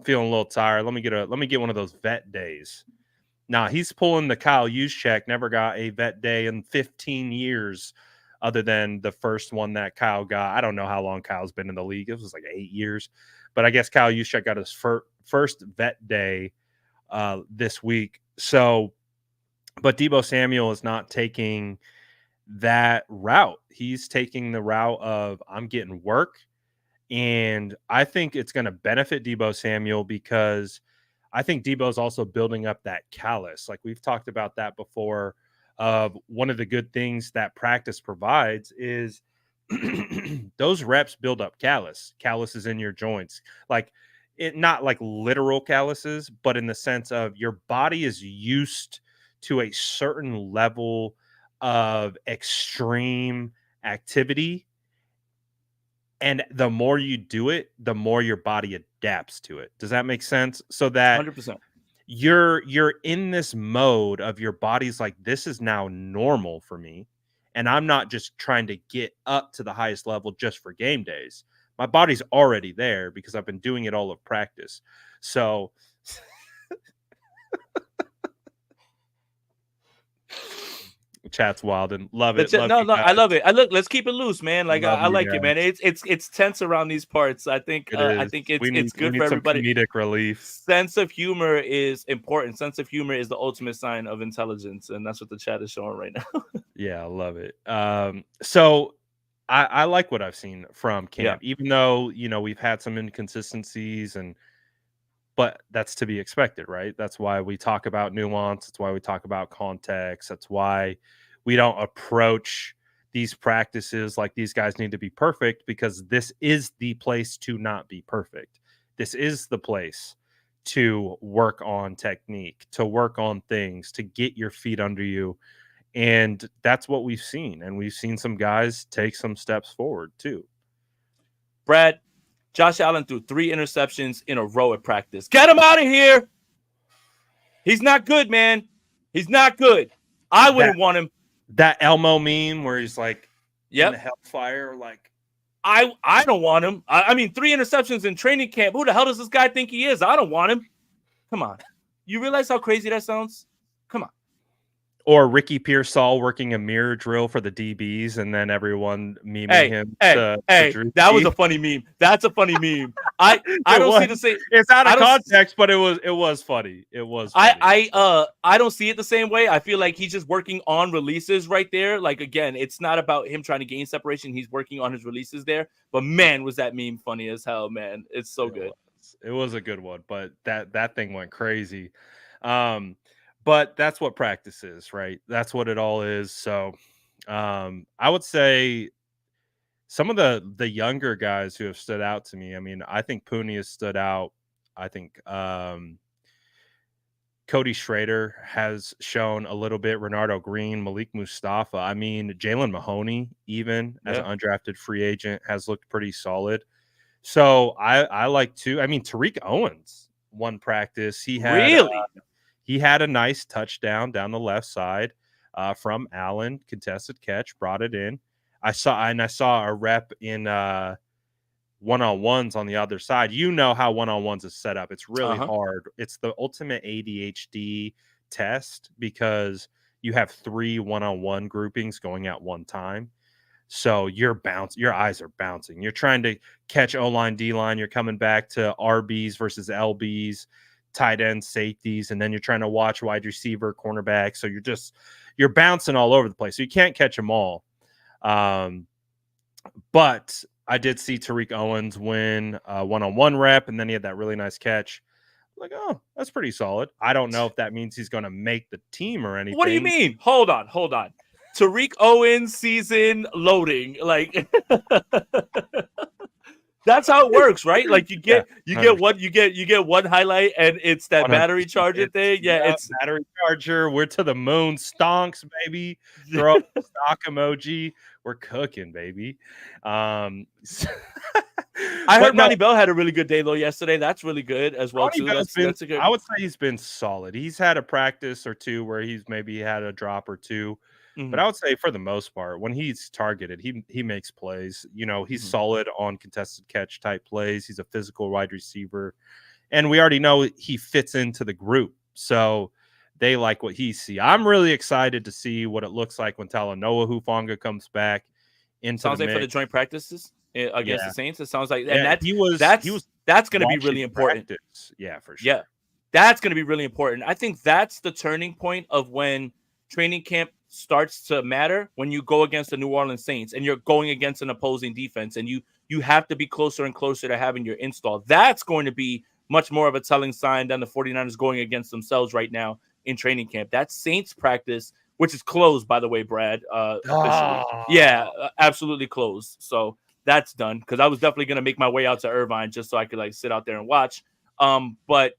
feeling a little tired. Let me get one of those vet days." Nah, he's pulling the Kyle Juszczyk. Never got a vet day in 15 years, other than the first one that Kyle got. I don't know how long Kyle's been in the league. It was like 8 years, but I guess Kyle Juszczyk got his first vet day this week. So, but Deebo Samuel is not taking that route. He's taking the route of, I'm getting work. And I think it's going to benefit Deebo Samuel, because I think Deebo's also building up that callus. Like we've talked about that before. One of the good things that practice provides is those reps build up callus. Callus is in your joints. Like, it not like literal calluses, but in the sense of your body is used to a certain level of extreme activity. And the more you do it, the more your body adapts to it. Does that make sense? So that 100%. you're in this mode of your body's like, this is now normal for me. And I'm not just trying to get up to the highest level just for game days. My body's already there because I've been doing it all of practice. So chat's wild and love it. Love you No, I guys. love it. Let's keep it loose, man. Like Love I you like it, man. guys. It's tense around these parts. I think It is. it's We good for need some everybody. comedic relief. Sense of humor is important. Sense of humor is the ultimate sign of intelligence, and that's what the chat is showing right now. Yeah, I love it. So I like what I've seen from Yeah. camp, even though we've had some inconsistencies, but that's to be expected, right? That's why we talk about nuance. That's why we talk about context. That's why we don't approach these practices like these guys need to be perfect, because this is the place to not be perfect. This is the place to work on technique, to work on things, to get your feet under you. And that's what we've seen. And we've seen some guys take some steps forward too. Brad, Josh Allen threw 3 interceptions in a row at practice. Get him out of here. He's not good, man. He's not good. I wouldn't want him. That Elmo meme where he's like in the Yep. hellfire, like I don't want him. I mean, 3 interceptions in training camp. Who the hell does this guy think he is? I don't want him. Come on. You realize how crazy that sounds? Come on. or Ricky Pearsall working a mirror drill for the DBs, and then everyone memeing him. That was a funny meme. That's a funny meme. I don't see the same. It's out of context, but it was funny. It was funny. I don't see it the same way. I feel like he's just working on releases right there. Like, again, it's not about him trying to gain separation. He's working on his releases there. But man, was that meme funny as hell, man. It's so good. It was a good one, but that thing went crazy. But that's what practice is, right? That's what it all is. So I would say some of the younger guys who have stood out to me. I mean, I think Puni has stood out. I think Cody Schrader has shown a little bit. Renardo Green, Malik Mustafa. I mean, Jalen Mahoney, even as an undrafted free agent, has looked pretty solid. So I like to. I mean, Tariq Owens won practice. He had a nice touchdown down the left side from Allen, contested catch, brought it in. I saw a rep in one-on-ones on the other side. You know how one-on-ones is set up. It's really hard. It's the ultimate ADHD test because you have 3 one-on-one groupings going at one time. So your eyes are bouncing. You're trying to catch O-line, D-line. You're coming back to RBs versus LBs, tight end, safeties, and then you're trying to watch wide receiver, cornerback. So you're bouncing all over the place. So you can't catch them all. But I did see Tariq Owens win a one-on-one rep, and then he had that really nice catch. Like, oh, that's pretty solid. I don't know if that means he's going to make the team or anything. What do you mean? Hold on. Tariq Owens season loading. Like that's how it works, right? Like you get one highlight and it's that battery charger thing. Yeah, it's battery charger. We're to the moon. Stonks, baby. Throw up the stock emoji. We're cooking, baby. I heard Monty Bell had a really good day though yesterday. That's really good as well too. That's a good. I would say he's been solid. He's had a practice or two where he's maybe had a drop or two. But I would say for the most part, when he's targeted, he makes plays. You know, he's solid on contested catch type plays. He's a physical wide receiver. And we already know he fits into the group. So they like what he see. I'm really excited to see what it looks like when Talanoa Hufanga comes back into sounds the like mix. for the joint practices against the Saints. It sounds like and that's going to be really important. Yeah, for sure. Yeah. That's going to be really important. I think that's the turning point of when training camp starts to matter, when you go against the New Orleans Saints and you're going against an opposing defense and you have to be closer and closer to having your install. That's going to be much more of a telling sign than the 49ers going against themselves right now in training camp. That Saints practice, which is closed, by the way, Brad, officially. Yeah, absolutely closed. So that's done because I was definitely going to make my way out to Irvine just so I could like sit out there and watch. But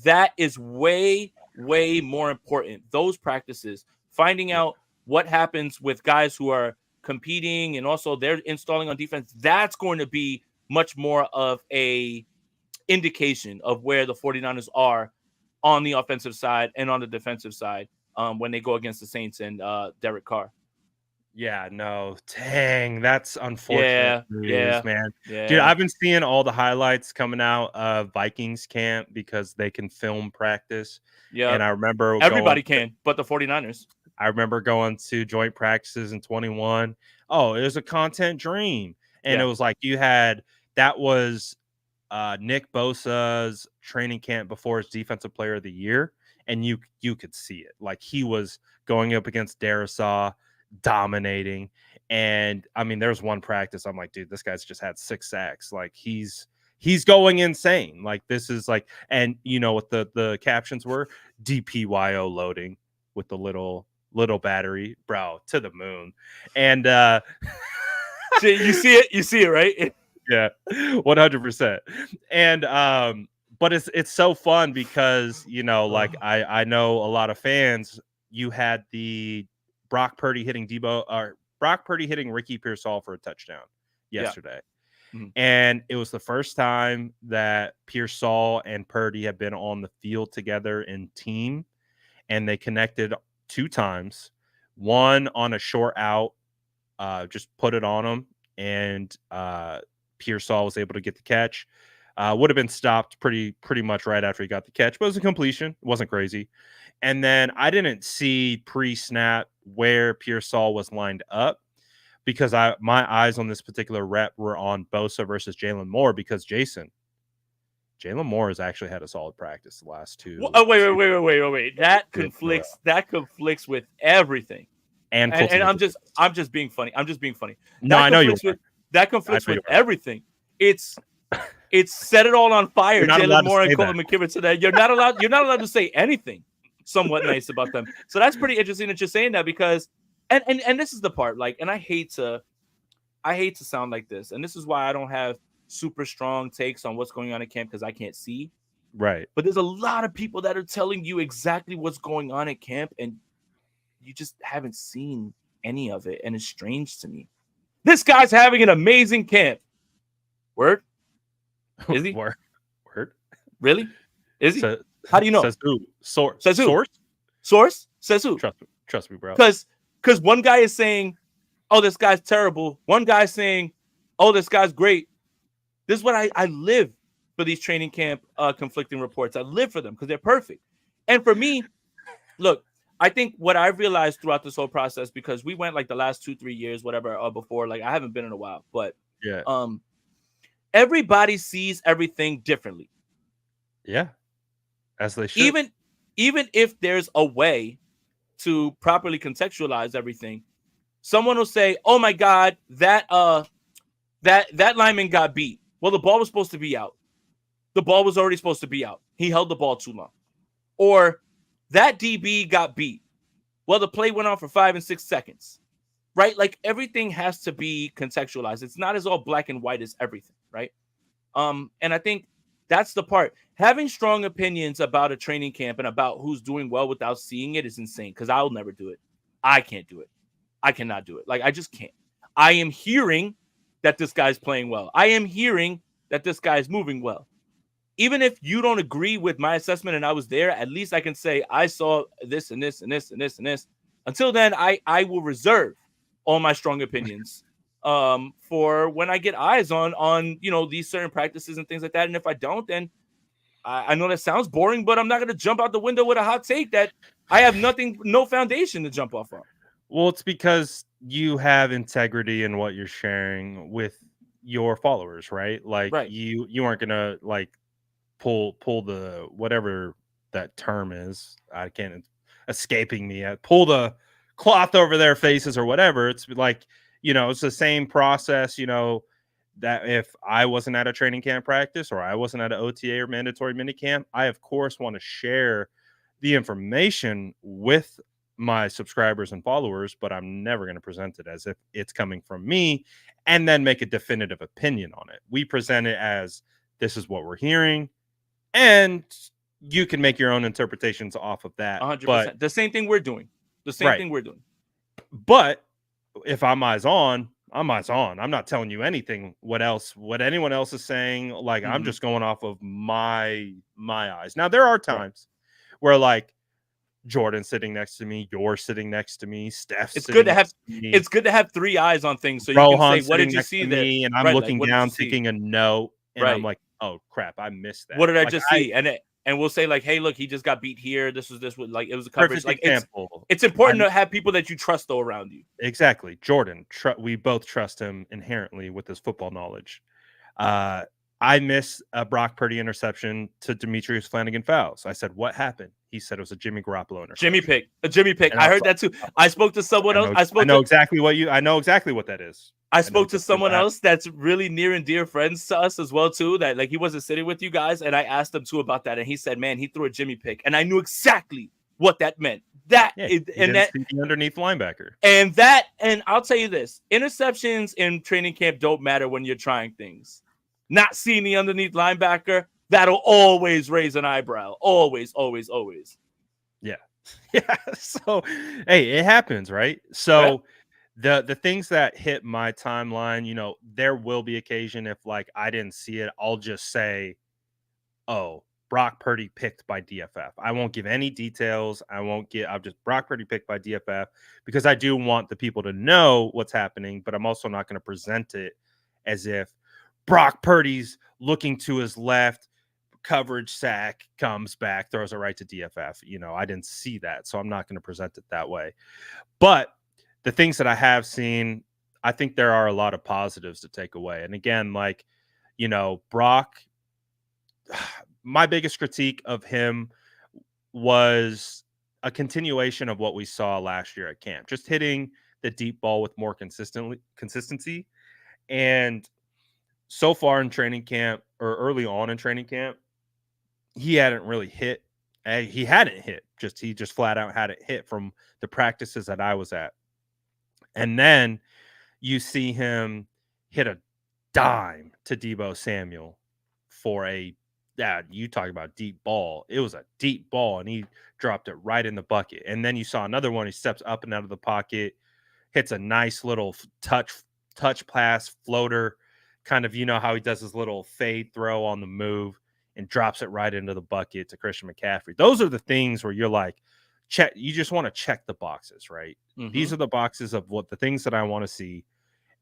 that is way more important. Those practices, finding out what happens with guys who are competing and also they're installing on defense, that's going to be much more of a indication of where the 49ers are on the offensive side and on the defensive side when they go against the Saints and Derek Carr. Yeah, no, dang, that's unfortunate Yeah, news, yeah, man. Dude, yeah. I've been seeing all the highlights coming out of Vikings camp because they can film practice. And Yep. I remember Everybody can, but the 49ers. going to joint practices in 21. Oh, it was a content dream. And it Yeah. was like that was Nick Bosa's training camp before his defensive player of the year. And you could see it. Like he was going up against Darisaw, dominating. And I mean, there's one practice. I'm like, dude, this guy's just had 6 sacks. Like he's going insane. Like this is like, and you know what the captions were? DPYO loading with the little battery, bro, to the moon. And So you see it, right? yeah, 100%. And but it's so fun because like I know a lot of fans. You had the Brock Purdy hitting Ricky Pearsall for a touchdown Yeah. yesterday. Mhm. And it was the first time that Pearsall and Purdy have been on the field together in team, and they connected 2 times. One on a short out, just put it on him, and Pearsall was able to get the catch. Would have been stopped pretty much right after he got the catch, but it was a completion. It wasn't crazy. And then I didn't see pre-snap where Pearsall was lined up because my eyes on this particular rep were on Bosa versus Jalen Moore because Jalen Moore has actually had a solid practice the last two. Oh, wait. That conflicts with everything. And I'm just being funny. No, I know you are. That conflicts with everything. It's set it all on fire. Jalen Moore and Colton McKivitz today. You're not allowed to say anything somewhat nice about them. So that's pretty interesting that you're saying that because and this is the part, like, and I hate to sound like this, and this is why I don't have super strong takes on what's going on at camp because I can't see. Right. But there's a lot of people that are telling you exactly what's going on at camp, and you just haven't seen any of it, and it's strange to me. This guy's having an amazing camp. Word? Is he? Word. Really? Is he? How do you know? Says who? Source. Says who? Source? Says who? Trust me, bro. Because one guy is saying, oh, this guy's terrible. One guy's saying, oh, this guy's great. This is what I live for, these training camp conflicting reports. I live for them because they're perfect. And for me, look, I think what I've realized throughout this whole process, because we went like the last 2-3 years, whatever, before, like I haven't been in a while, but yeah, everybody sees everything differently. Yeah, as they should. Even if there's a way to properly contextualize everything, someone will say, "Oh my God, that lineman got beat." Well, the ball was supposed to be out. The ball was already supposed to be out. He held the ball too long. Or that DB got beat. Well, the play went on for 5 and 6 seconds, right? Like everything has to be contextualized. It's not as all black and white as everything, right? And I think that's the part. Having strong opinions about a training camp and about who's doing well without seeing it is insane because I'll never do it. I can't do it. I cannot do it. Like I just can't. I am hearing that this guy's playing well. I am hearing that this guy's moving well. Even if you don't agree with my assessment and I was there, at least I can say I saw this and this and this and this and this. Until then, I will reserve all my strong opinions for when I get eyes on these certain practices and things like that. And if I don't, then I know that sounds boring, but I'm not going to jump out the window with a hot take that I have no foundation to jump off of. Well, it's because you have integrity in what you're sharing with your followers, right? Like right. you aren't gonna like pull the whatever that term is. I can't escaping me. Pull the cloth over their faces or whatever. It's like it's the same process. That if I wasn't at a training camp practice or I wasn't at an OTA or mandatory minicamp, I of course want to share the information with my subscribers and followers, but I'm never going to present it as if it's coming from me and then make a definitive opinion on it. We present it as this is what we're hearing, and you can make your own interpretations off of that. 100%. But the same thing we're doing. The same thing we're doing. But if I'm eyes on, I'm eyes on. I'm not telling you anything what anyone else is saying. Like, I'm Mhm. just going off of my eyes. Now, there are Right. times where, like, Jordan's sitting next to me, you're sitting next to me, Steph's It's good sitting to have next to me, it's good to have 3 eyes on things so you can say, Rohan's "What did sitting you next see to there?" me, and I'm Right, like, looking "What did you down see?" taking a note, and I'm Right. like, "Oh, crap, I missed "What that." did I Like, just see?" And we'll say like, "Hey, look, he just got beat here. This was like it was a coverage." perfect Like example. it's important to have people that you trust though around you. Exactly. Jordan, we both trust him inherently with his football knowledge. Uh, I miss a Brock Purdy interception to Demetrius Flanagan fouls. I said, "What happened?" He said it was a Jimmy Garoppolo interception. A Jimmy pick. And I heard that too. I was I spoke to like, someone else. I know exactly what that is. I I know spoke to exactly someone what happened. else that's really near and dear friends to us as well too. That like he wasn't sitting with you guys, and I asked him too about that, and he said, "Man, he threw a Jimmy pick," and I knew exactly what that meant. Yeah, he didn't see the underneath linebacker. And I'll tell you this: interceptions in training camp don't matter when you're trying things. Not seeing the underneath linebacker, that'll always raise an eyebrow. Always, always, always. Yeah. Yeah. So, hey, it happens, right? Right? So the things that hit my timeline, there will be occasion if like I didn't see it, I'll just say, "Oh, Brock Purdy picked by DFF." I won't give any details. I'll just Brock Purdy picked by DFF because I do want the people to know what's happening, but I'm also not going to present it as if Brock Purdy's looking to his left, coverage sack, comes back, throws it right to DFF. I didn't see that, so I'm not going to present it that way. But the things that I have seen, I think there are a lot of positives to take away. And again, like, Brock, my biggest critique of him was a continuation of what we saw last year at camp, just hitting the deep ball with more consistency. And so far in training camp or early on in training camp, he hadn't really hit. He hadn't hit. He just flat out hadn't hit from the practices that I was at. And then you see him hit a dime to Debo Samuel for you talk about deep ball. It was a deep ball, and he dropped it right in the bucket. And then you saw another one. He steps up and out of the pocket, hits a nice little touch pass floater, kind of how he does his little fade throw on the move and drops it right into the bucket to Christian McCaffrey. Those are the things where you're like, check. You just want to check the boxes, right? Mm-hmm. These are the boxes of what the things that I want to see,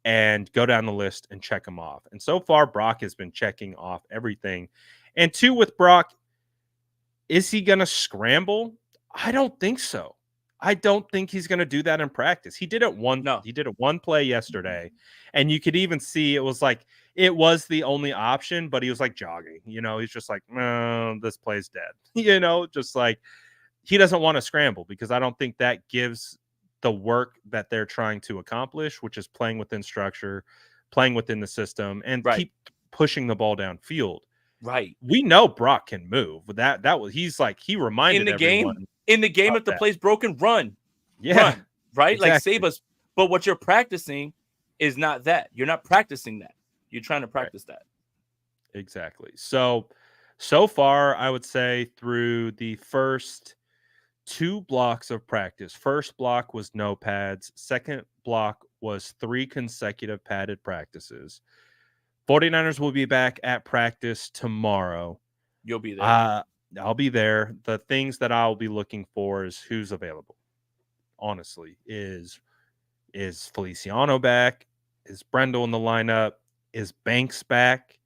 and go down the list and check them off. And so far, Brock has been checking off everything. And two, with Brock, is he going to scramble? I don't think so. I don't think he's going to do that in practice. He did it No. one play yesterday, and you could even see it was the only option, but he was like jogging. He's just like, no, this play's dead. Just like he doesn't want to scramble because I don't think that gives the work that they're trying to accomplish, which is playing within structure, playing within the system, and Right. keep pushing the ball downfield. Right. We know Brock can move. He reminded everyone In the game, of if the that. play's broken, run. Yeah, Run. Right? Like exactly. save us. But what you're practicing is not that. You're not practicing that. You're trying to Right. practice that. Exactly. So far, I would say through the first 2 blocks of practice. First block was no pads. Second block was 3 consecutive padded practices. 49ers will be back at practice tomorrow. You'll be there. I'll be there. The things that I'll be looking for is who's available. Honestly, is Feliciano back? Is Brendel in the lineup? Is Banks back?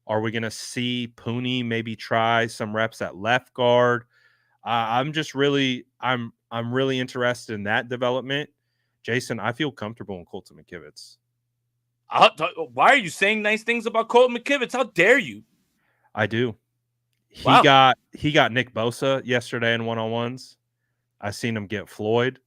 Are we going to see Puni maybe try some reps at left guard? I'm really interested in that development. Jason, I feel comfortable in Colton McKivitz. Why are you saying nice things about Colton McKivitz? How dare you? I do. He Wow. got Nick Bosa yesterday in one-on-ones. I seen him get Floyd.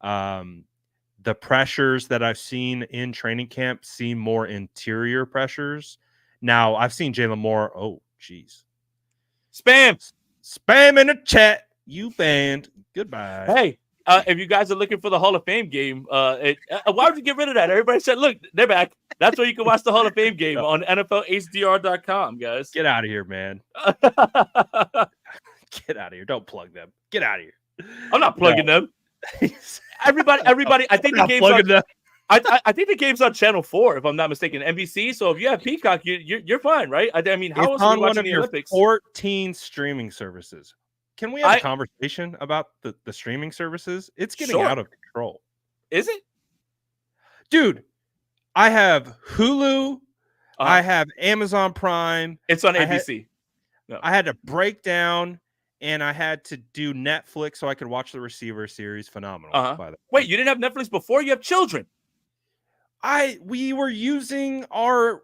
The pressures that I've seen in training camp seem more interior pressures. Now I've seen Jalen Moore. Oh, geez. Spam in the chat. You banned. Goodbye. Hey, if you guys are looking for the Hall of Fame game, why would you get rid of that? Everybody said, look, they're back. That's where you can watch the Hall of Fame game on NFLHDR.com, guys. Get out of here, man. Get out of here. Don't plug them. Get out of here. I'm not plugging them. Everybody. I think the Not game's on. plugging that. I think the game's on Channel 4, if I'm not mistaken, NBC. So if you have Peacock, you're fine, right? I mean, how It's else are we on one watching of the your Olympics? 14 streaming services. Can we have a I conversation about the streaming services? It's getting Sure. out of control. Is it? Dude, I have Hulu, I Uh-huh. have Amazon Prime. It's on I had ABC. No. I had to break down and I had to do Netflix so I could watch the Receiver series. Phenomenal, Uh-huh. by the way. Wait, you didn't have Netflix before? You have children. We were using our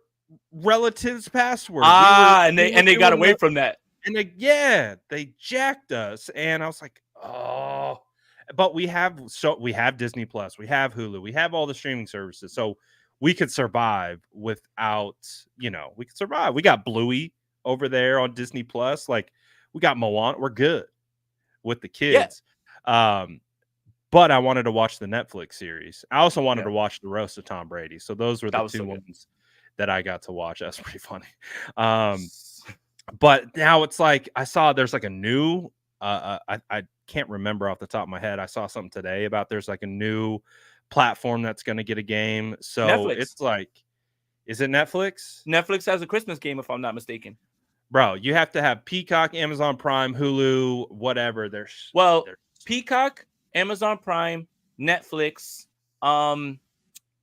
relatives' password. And We were they got doing away from that. and they jacked us. And I was like, oh, but we have Disney Plus, we have Hulu, we have all the streaming services. So we could survive without, we could survive. We got Bluey over there on Disney Plus. Like we got Moana. We're good with the Yeah. kids. But I wanted to watch the Netflix series. I also wanted Yeah. to watch the roast of Tom Brady. So those were That the was two so good. ones that I got to watch. That's pretty funny. But now it's like I saw there's like a new I can't remember off the top of my head. I saw something today about there's like a new platform that's going to get a game. So Netflix. it's like, is it Netflix? Netflix has a Christmas game, if I'm not mistaken. Bro, you have to have Peacock, Amazon Prime, Hulu, whatever. There's Peacock, Amazon Prime, Netflix.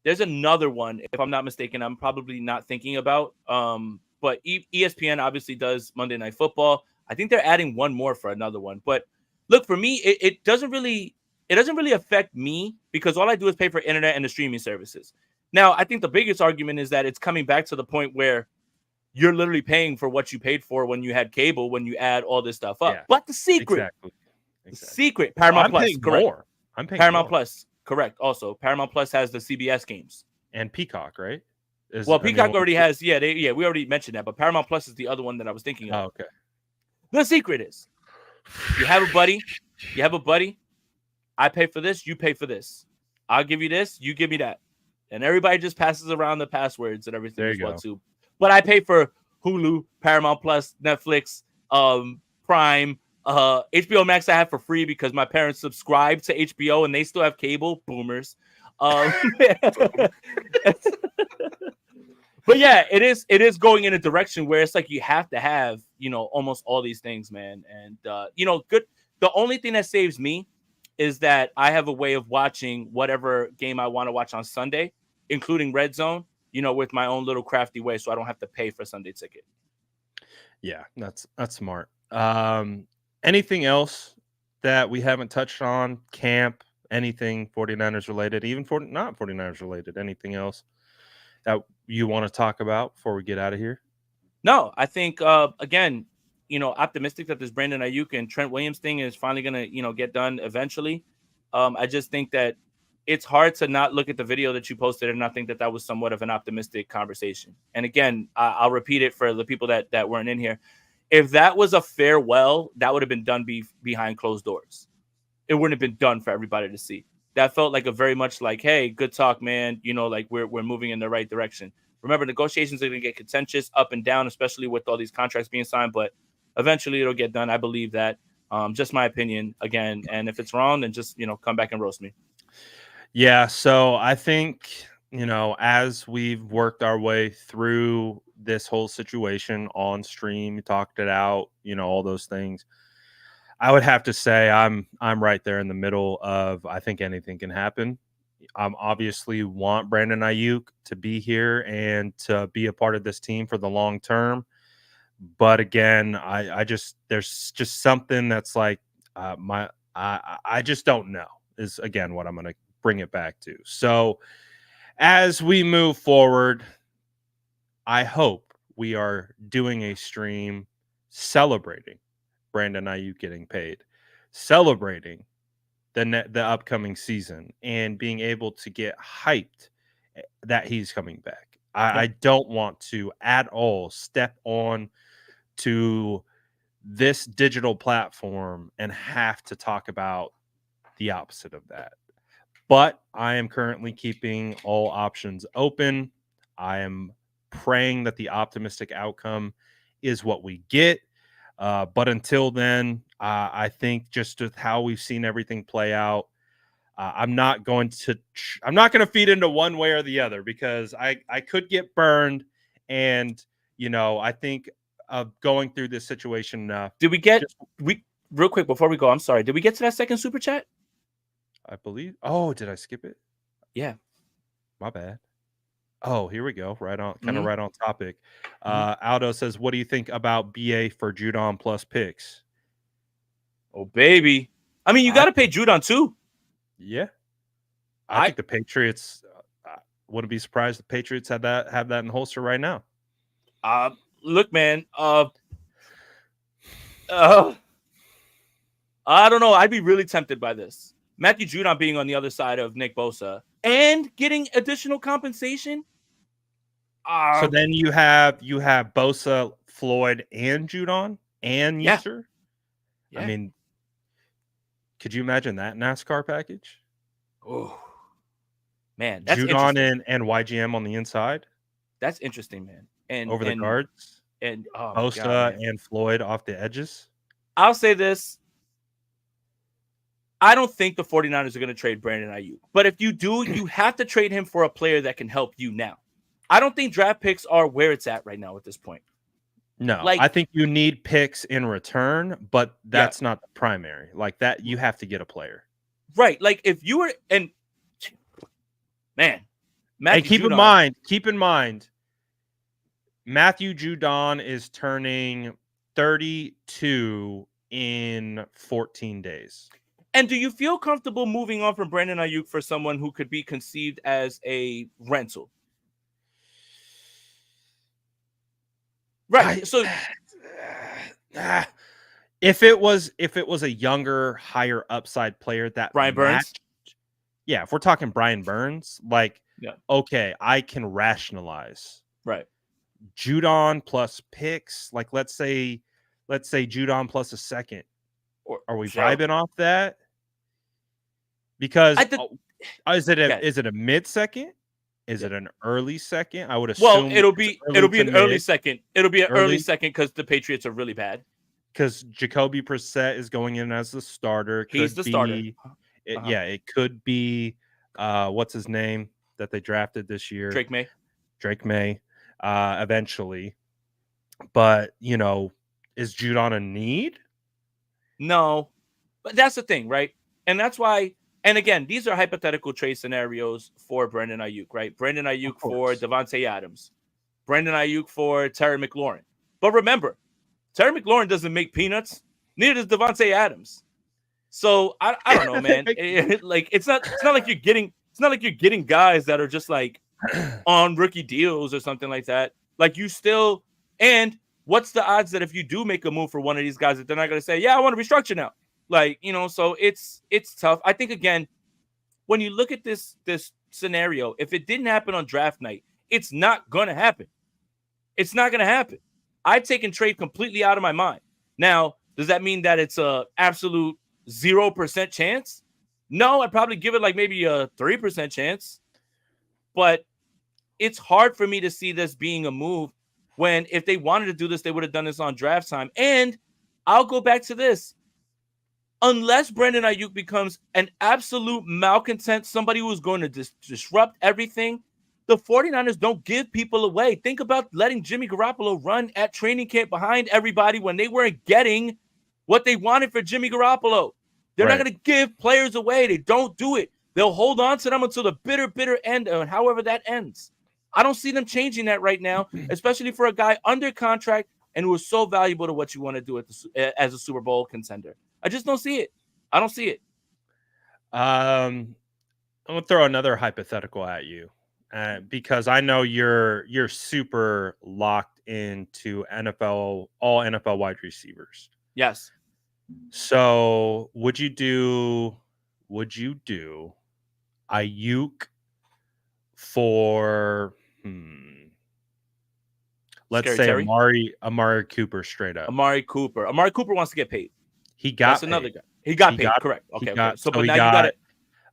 There's another one, if I'm not mistaken, I'm probably not thinking about. But ESPN obviously does Monday Night Football. I think they're adding one more for another one. But look, for me, it doesn't really affect me because all I do is pay for internet and the streaming services. Now, I think the biggest argument is that it's coming back to the point where you're literally paying for what you paid for when you had cable, when you add all this stuff up. Yeah, but the secret, Paramount Plus, correct. More. I'm paying Paramount more. Plus, correct. Also, Paramount Plus has the CBS games. And Peacock, right? Peacock already has, we already mentioned that, but Paramount Plus is the other one that I was thinking of. Oh, okay. The secret is you have a buddy, I pay for this, you pay for this. I'll give you this, you give me that. And everybody just passes around the passwords and everything as well too. But I pay for Hulu, Paramount Plus, Netflix, Prime, HBO Max I have for free because my parents subscribe to HBO and they still have cable. Boomers. But yeah, it is going in a direction where it's like you have to have, almost all these things, man. And good. The only thing that saves me is that I have a way of watching whatever game I want to watch on Sunday, including Red Zone, with my own little crafty way, so I don't have to pay for Sunday ticket. Yeah, that's smart. Anything else that we haven't touched on? Camp, anything 49ers related, even not 49ers related, anything else that you want to talk about before we get out of here? No, I think, again, optimistic that this Brandon Aiyuk and Trent Williams thing is finally going to, get done eventually. I just think that it's hard to not look at the video that you posted and not think that was somewhat of an optimistic conversation. And again, I'll repeat it for the people that weren't in here. If that was a farewell, that would have been done behind closed doors. It wouldn't have been done for everybody to see. That felt like a very much like, hey, good talk, man. Like we're moving in the right direction. Remember, negotiations are going to get contentious up and down, especially with all these contracts being signed. But eventually it'll get done. I believe that. Just my opinion again. And if it's wrong, then just, come back and roast me. Yeah. So I think, as we've worked our way through this whole situation on stream, talked it out, all those things, I would have to say I'm right there in the middle of, I think anything can happen. Obviously want Brandon Aiyuk to be here and to be a part of this team for the long term. But again, I just, there's just something that's like I just don't know is again what I'm going to bring it back to. So as we move forward, I hope we are doing a stream celebrating Brandon Aiyuk getting paid, celebrating the upcoming season, and being able to get hyped that he's coming back. I don't want to at all step on to this digital platform and have to talk about the opposite of that. But I am currently keeping all options open. I am praying that the optimistic outcome is what we get. But until then, I think just with how we've seen everything play out, I'm not going to feed into one way or the other because I could get burned, and I think of going through this situation. Did we get we real quick before we go? I'm sorry. Did we get to that second super chat? I believe. Oh, did I skip it? Yeah, my bad. Oh, here we go. Right on, kind of Mhm. right on topic. Aldo says, "What do you think about BA for Judon plus picks?" Oh baby. I mean, you I got to pay Judon too. Yeah, I think the Patriots. Wouldn't be surprised if the Patriots have that in holster right now. Look, man. I don't know. I'd be really tempted by this. Matthew Judon being on the other side of Nick Bosa and getting additional compensation. So then you have Bosa, Floyd, and Judon and Yeah. Easter. Yeah. I mean, could you imagine that NASCAR package? Oh man, that's Judon interesting. and YGM on the inside. That's interesting, man. And over the guards. oh my god, Bosa man. and Floyd off the edges. I'll say this. I don't think the 49ers are going to trade Brandon Aiyuk. But if you do, you have to trade him for a player that can help you now. I don't think draft picks are where it's at right now at this point. No, Like, I think you need picks in return, but that's not the primary. Like that, you have to get a player. Right. Like if you were, and man, Matthew Judon, keep in mind, Matthew Judon is turning 32 in 14 days. And do you feel comfortable moving on from Brandon Aiyuk for someone who could be conceived as a rental? Right. So if it was a younger, higher upside player that Brian Burns. Yeah, if we're talking Brian Burns, like okay, I can rationalize. Right. Judon plus picks, like let's say Judon plus a second. Are we vibing off that? Because is it a mid second? Is it an early second? I would assume. Well, it'll be an early second. It'll be an early second because the Patriots are really bad. Because Jacoby Brissett is going in as the starter. He's the starter. Yeah, it could be. What's his name that they drafted this year? Drake May. Eventually, but is Judon a need? No, but that's the thing, right? And that's why. And again, these are hypothetical trade scenarios for Brandon Aiyuk, right? Brandon Aiyuk for Devontae Adams, Brandon Aiyuk for Terry McLaurin. But remember, Terry McLaurin doesn't make peanuts. Neither does Devontae Adams. So I don't know, man. It's not like you're getting guys that are just like on rookie deals or something like that. Like you still, and what's the odds that if you do make a move for one of these guys that they're not going to say, yeah, I want to restructure now. Like, so it's tough. I think, again, when you look at this scenario, if it didn't happen on draft night, it's not going to happen. It's not going to happen. I've taken trade completely out of my mind. Now, does that mean that it's a absolute 0% chance? No, I'd probably give it like maybe a 3% chance. But it's hard for me to see this being a move when if they wanted to do this, they would have done this on draft time. And I'll go back to this. Unless Brandon Aiyuk becomes an absolute malcontent, somebody who's going to disrupt everything, the 49ers don't give people away. Think about letting Jimmy Garoppolo run at training camp behind everybody when they weren't getting what they wanted for Jimmy Garoppolo. They're not going to give players away. They don't do it. They'll hold on to them until the bitter end, however that ends. I don't see them changing that right now, especially for a guy under contract and who is so valuable to what you want to do as a Super Bowl contender. I just don't see it. I don't see it. I'm gonna throw another hypothetical at you because I know you're super locked into all NFL wide receivers. Yes. So would you do Aiyuk for let's say Amari Cooper straight up? Amari Cooper wants to get paid. That's another guy. He got paid. Correct. Okay. So but now you got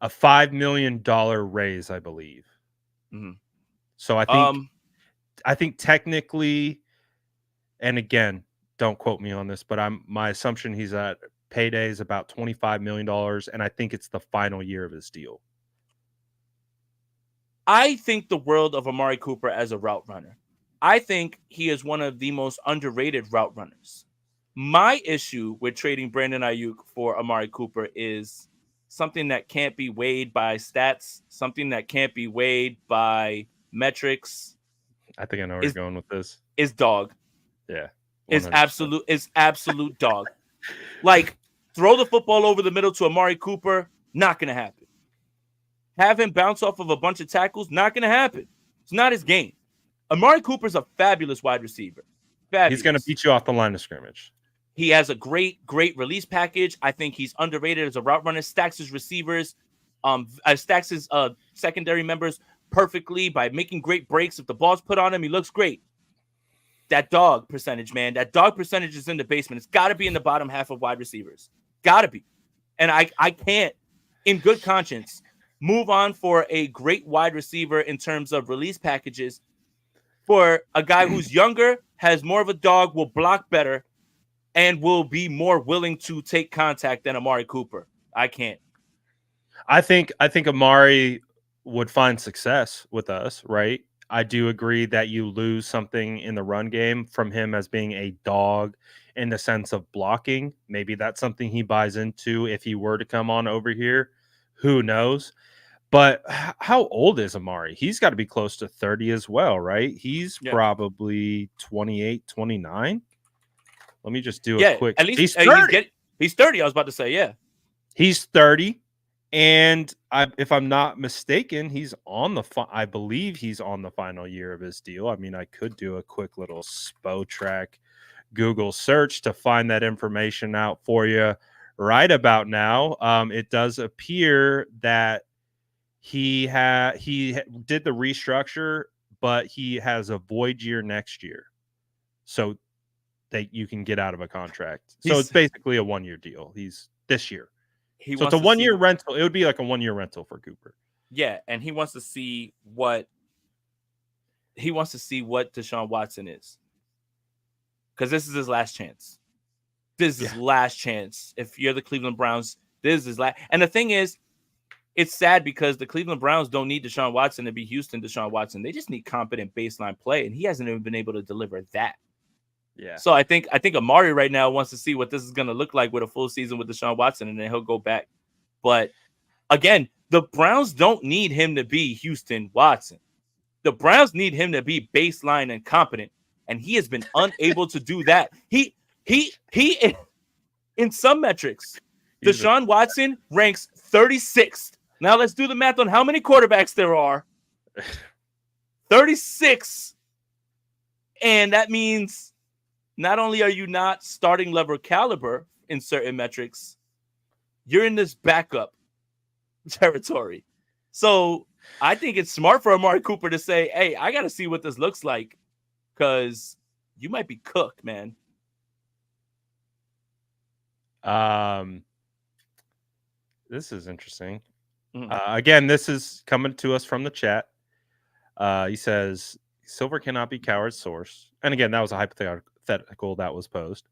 a $5 million raise, I believe. Mm-hmm. So I think technically, and again, don't quote me on this, but my assumption he's at payday is about $25 million, and I think it's the final year of his deal. I think the world of Amari Cooper as a route runner. I think he is one of the most underrated route runners. My issue with trading Brandon Aiyuk for Amari Cooper is something that can't be weighed by stats, something that can't be weighed by metrics. I think I know where you're going with this. Is dog. Yeah. 100%. Is absolute dog. Like, throw the football over the middle to Amari Cooper, not going to happen. Have him bounce off of a bunch of tackles, not going to happen. It's not his game. Amari Cooper's a fabulous wide receiver. Fabulous. He's going to beat you off the line of scrimmage. He has a great release package. I think he's underrated as a route runner. Stacks his receivers, stacks his secondary members perfectly by making great breaks. If the ball's put on him, he looks great. That dog percentage, man. That dog percentage is in the basement. It's got to be in the bottom half of wide receivers. Got to be. And I can't, in good conscience, move on for a great wide receiver in terms of release packages for a guy who's younger, has more of a dog, will block better, and will be more willing to take contact than Amari Cooper. I can't. I think Amari would find success with us, right? I do agree that you lose something in the run game from him as being a dog in the sense of blocking. Maybe that's something he buys into if he were to come on over here. Who knows? But how old is Amari? He's got to be close to 30 as well, right? He's probably 28, 29. Let me just do a quick. At least he's 30. He's 30. I was about to say, yeah. He's 30. And if I'm not mistaken, he's on I believe he's on the final year of his deal. I mean, I could do a quick little SPO track Google search to find that information out for you right about now. It does appear that he did the restructure, but he has a void year next year, so that you can get out of a contract. So it's basically a 1-year deal. He's this year. So it's a 1-year rental. It would be like a 1-year rental for Cooper. Yeah, and he wants to see what Deshaun Watson is, because this is his last chance. This is his last chance. If you're the Cleveland Browns, this is his last. And the thing is, it's sad because the Cleveland Browns don't need Deshaun Watson to be Houston Deshaun Watson. They just need competent baseline play, and he hasn't even been able to deliver that. Yeah. So I think Amari right now wants to see what this is going to look like with a full season with Deshaun Watson, and then he'll go back. But again, the Browns don't need him to be Houston Watson. The Browns need him to be baseline and competent, and he has been unable to do that. He in some metrics, Deshaun Watson ranks 36th. Now let's do the math on how many quarterbacks there are. 36, and that means not only are you not starting level caliber in certain metrics, you're in this backup territory. So I think it's smart for Amari Cooper to say, hey, I got to see what this looks like, because you might be cooked, man. This is interesting. Mm-hmm. Again, this is coming to us from the chat. He says, Silver cannot be coward source. And again, that was a hypothetical that was posed.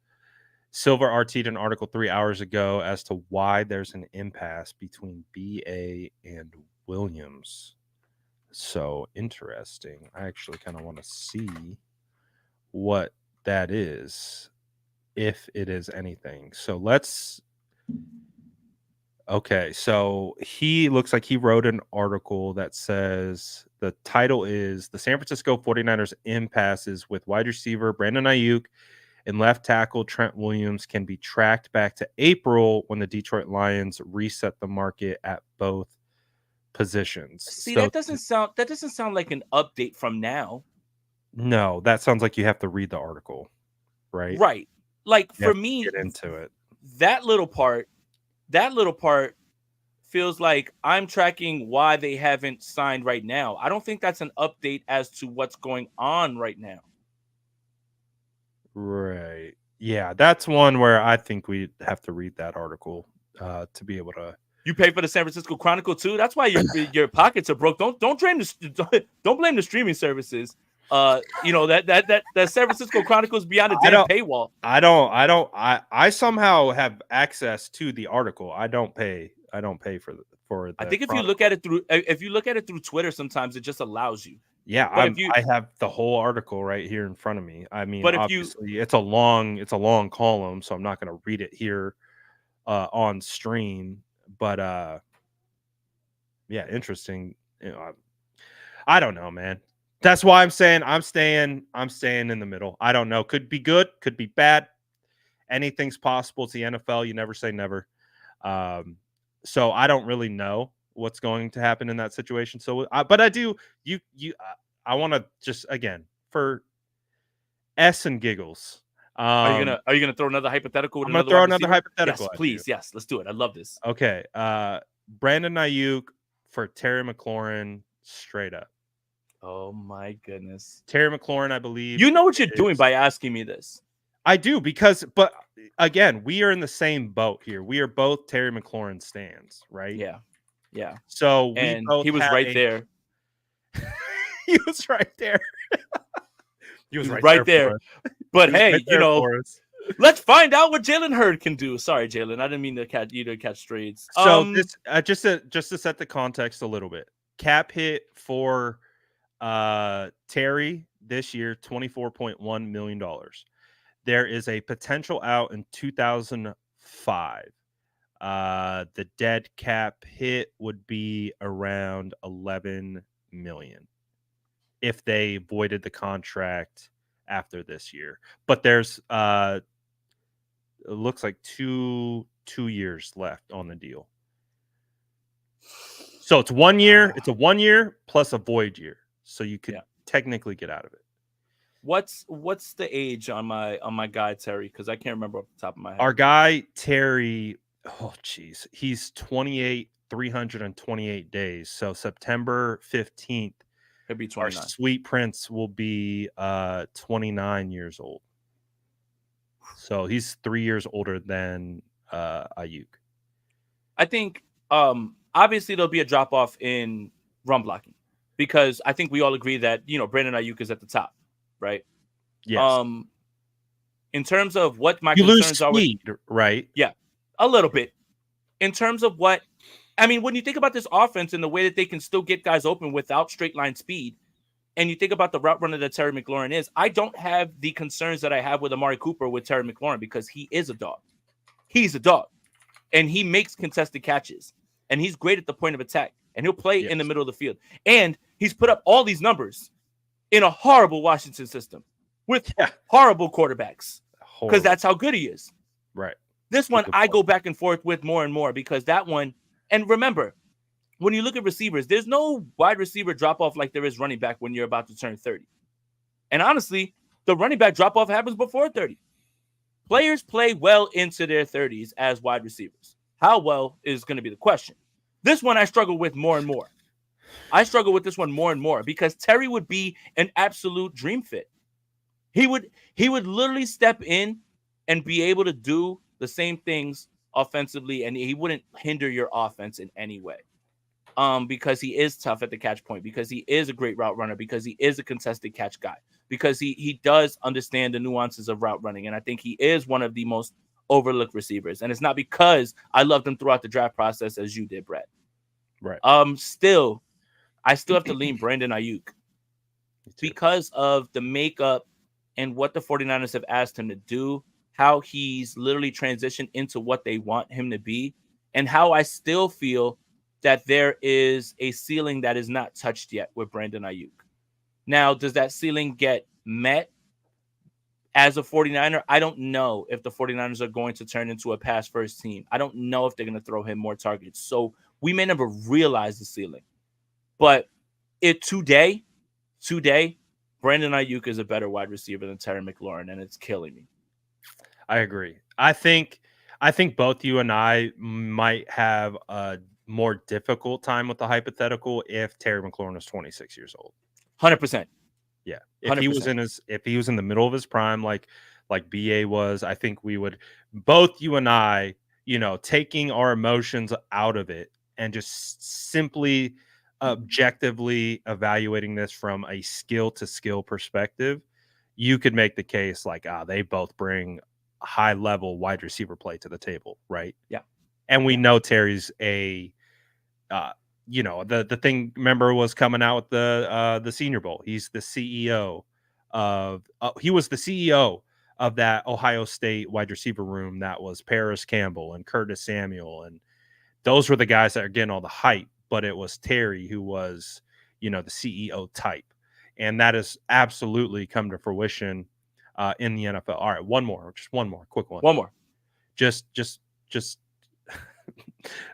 Silver RT'd an article 3 hours ago as to why there's an impasse between BA and Williams. So interesting. I actually kind of want to see what that is, if it is anything. So okay, so he looks like he wrote an article that says the title is The San Francisco 49ers Impasses with Wide Receiver Brandon Aiyuk and Left Tackle Trent Williams can be tracked back to April when the Detroit Lions reset the market at both positions. See, that doesn't sound like an update from now. No, that sounds like you have to read the article, right? Right. Like, for me, get into it. That little part feels like I'm tracking why they haven't signed right now. I don't think that's an update as to what's going on right now. Right. Yeah, that's one where I think we have to read that article to be able to. You pay for the San Francisco Chronicle too. That's why your pockets are broke. Don't blame the streaming services. That San Francisco Chronicles beyond a I damn don't. paywall. I somehow have access to the article. I don't pay for I the think if you look Chronicle. at it through Twitter, sometimes it just allows you. Yeah, But if you I have the whole article right here in front of me. I mean, but if you obviously it's a long column, so I'm not going to read it here on stream, but yeah, interesting. I don't know, man. That's why I'm staying in the middle. I don't know. Could be good, could be bad. Anything's possible. It's the NFL. You never say never. Um, so I don't really know what's going to happen in that situation. So, but I do. I want to just again for S and giggles. are you gonna throw another hypothetical with I'm gonna another throw wide another receiver? Yes, hypothetical at you. please. Yes, let's do it. I love this. Okay. Brandon Aiyuk for Terry McLaurin straight up. Oh my goodness. Terry McLaurin, I believe, You know what you're doing is by asking me this. I do but again, we are in the same boat here. We are both Terry McLaurin stands, right? Yeah. Yeah. So we And both he was have right a there. he was right there. He He was was right right there for there. us. But He was right hey, there for us. let's find out what Jalen Hurd can do. Sorry, Jalen. I didn't mean to catch strays. So this just to set the context a little bit. Cap hit for Terry this year $24.1 million. There is a potential out in 2005. The dead cap hit would be around 11 million if they voided the contract after this year. But there's it looks like two years left on the deal. So it's 1 year. It's a 1 year plus a void year, so you could technically get out of it. What's the age on my guy Terry? Because I can't remember off the top of my head. Our guy Terry, oh geez, he's 28, 328 days. So September 15th, He'll be our 29. sweet prince will be 29 years old. So he's 3 years older than Aiyuk. I think obviously there'll be a drop off in run blocking because I think we all agree that Brandon Aiyuk is at the top, right? Yes. In terms of what my you concerns lose are with, speed, right? yeah, a little bit. In terms of what I mean, when you think about this offense and the way that they can still get guys open without straight line speed, and you think about the route runner that Terry McLaurin is, I don't have the concerns that I have with Amari Cooper with Terry McLaurin because he is a dog. He's a dog. And he makes contested catches. And he's great at the point of attack. And he'll play in the middle of the field. And he's put up all these numbers in a horrible Washington system with horrible quarterbacks. Because that's how good he is. Right. This one, I go back and forth with more and more because that one, and remember, when you look at receivers, there's no wide receiver drop-off like there is running back when you're about to turn 30. And honestly, the running back drop-off happens before 30. Players play well into their 30s as wide receivers. How well is going to be the question. This one I struggle with more and more. I struggle with this one more and more because Terry would be an absolute dream fit. He would literally step in and be able to do the same things offensively, and he wouldn't hinder your offense in any way. Because he is tough at the catch point, because he is a great route runner, because he is a contested catch guy, because he does understand the nuances of route running. And I think he is one of the most overlooked receivers. And it's not because I loved him throughout the draft process as you did, Brett. Right. I still have to lean Brandon Aiyuk because of the makeup and what the 49ers have asked him to do, how he's literally transitioned into what they want him to be, and how I still feel that there is a ceiling that is not touched yet with Brandon Aiyuk. Now, does that ceiling get met as a 49er? I don't know if the 49ers are going to turn into a pass-first team. I don't know if they're going to throw him more targets. So we may never realize the ceiling. But today, Brandon Aiyuk is a better wide receiver than Terry McLaurin, and it's killing me. I agree. I think both you and I might have a more difficult time with the hypothetical if Terry McLaurin was 26 years old. 100%. Yeah. If 100%. He was in the middle of his prime, like BA was, I think we would both you and I, taking our emotions out of it and just simply objectively evaluating this from a skill to skill perspective, you could make the case like, they both bring high level wide receiver play to the table, right? Yeah. And we Yeah. know Terry's a, the thing. Remember, was coming out with the Senior Bowl. He's the CEO of. He was the CEO of that Ohio State wide receiver room that was Paris Campbell and Curtis Samuel, and those were the guys that are getting all the hype. But it was Terry who was, the CEO type, and that has absolutely come to fruition in the NFL. All right, one more, quick one. One more. Just.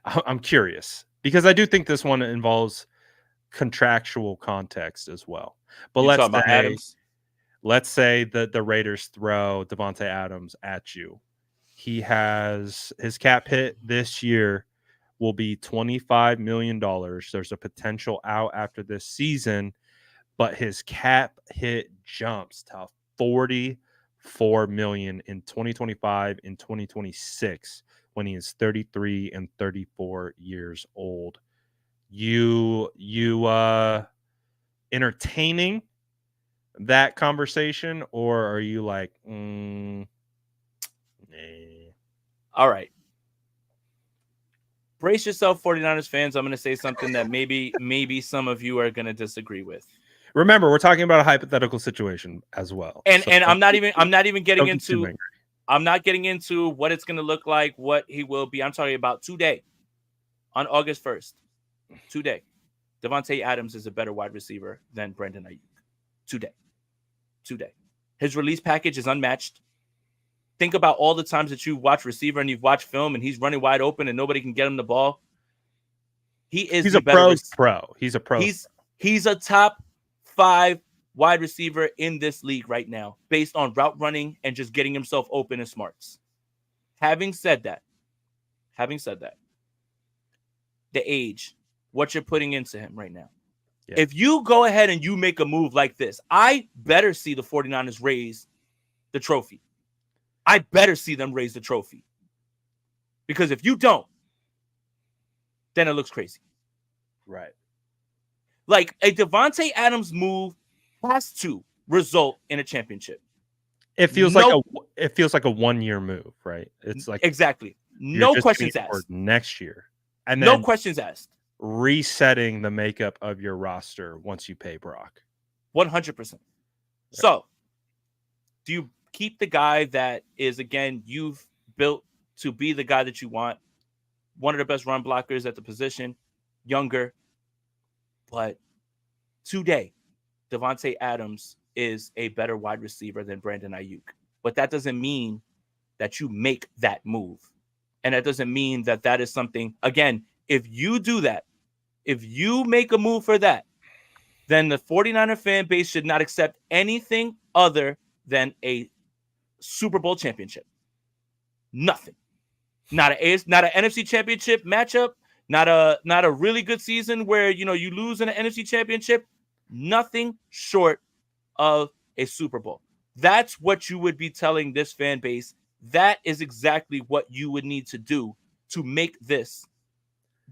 I'm curious because I do think this one involves contractual context as well. But You talking about Adams? let's say that the Raiders throw Devontae Adams at you. He has his cap hit this year will be $25 million. There's a potential out after this season, but his cap hit jumps to $44 million in 2025 and 2026 when he is 33 and 34 years old. You entertaining that conversation, or are you like, nah? All right. Brace yourself, 49ers fans. I'm going to say something that maybe some of you are going to disagree with. Remember, we're talking about a hypothetical situation as well. And I'm not even getting into angry. I'm not getting into what it's going to look like, what he will be. I'm talking about today, on August 1st. Today, Devontae Adams is a better wide receiver than Brandon Aiyuk. Today. His release package is unmatched. Think about all the times that you've watched receiver and you've watched film and he's running wide open and nobody can get him the ball. He's a pro. He's a top 5 wide receiver in this league right now, based on route running and just getting himself open and smarts. Having said that, the age, what you're putting into him right now. Yeah. If you go ahead and you make a move like this, I better see the 49ers raise the trophy. I better see them raise the trophy. Because if you don't, then it looks crazy. Right. Like a Devontae Adams move has to result in a championship. It feels like a 1-year move, right? It's like exactly no questions asked. Next year, and then no questions asked. Resetting the makeup of your roster once you pay Brock. 100%. Right. So, do you keep the guy that is, again, you've built to be the guy that you want, one of the best run blockers at the position, younger, but today, Devontae Adams is a better wide receiver than Brandon Aiyuk. But that doesn't mean that you make that move. And that doesn't mean that that is something, again, if you do that, if you make a move for that, then the 49er fan base should not accept anything other than a Super Bowl championship. Nothing. Not an NFC championship matchup, not a really good season where you lose in an NFC championship. Nothing short of a Super Bowl. That's what you would be telling this fan base. That is exactly what you would need to do to make this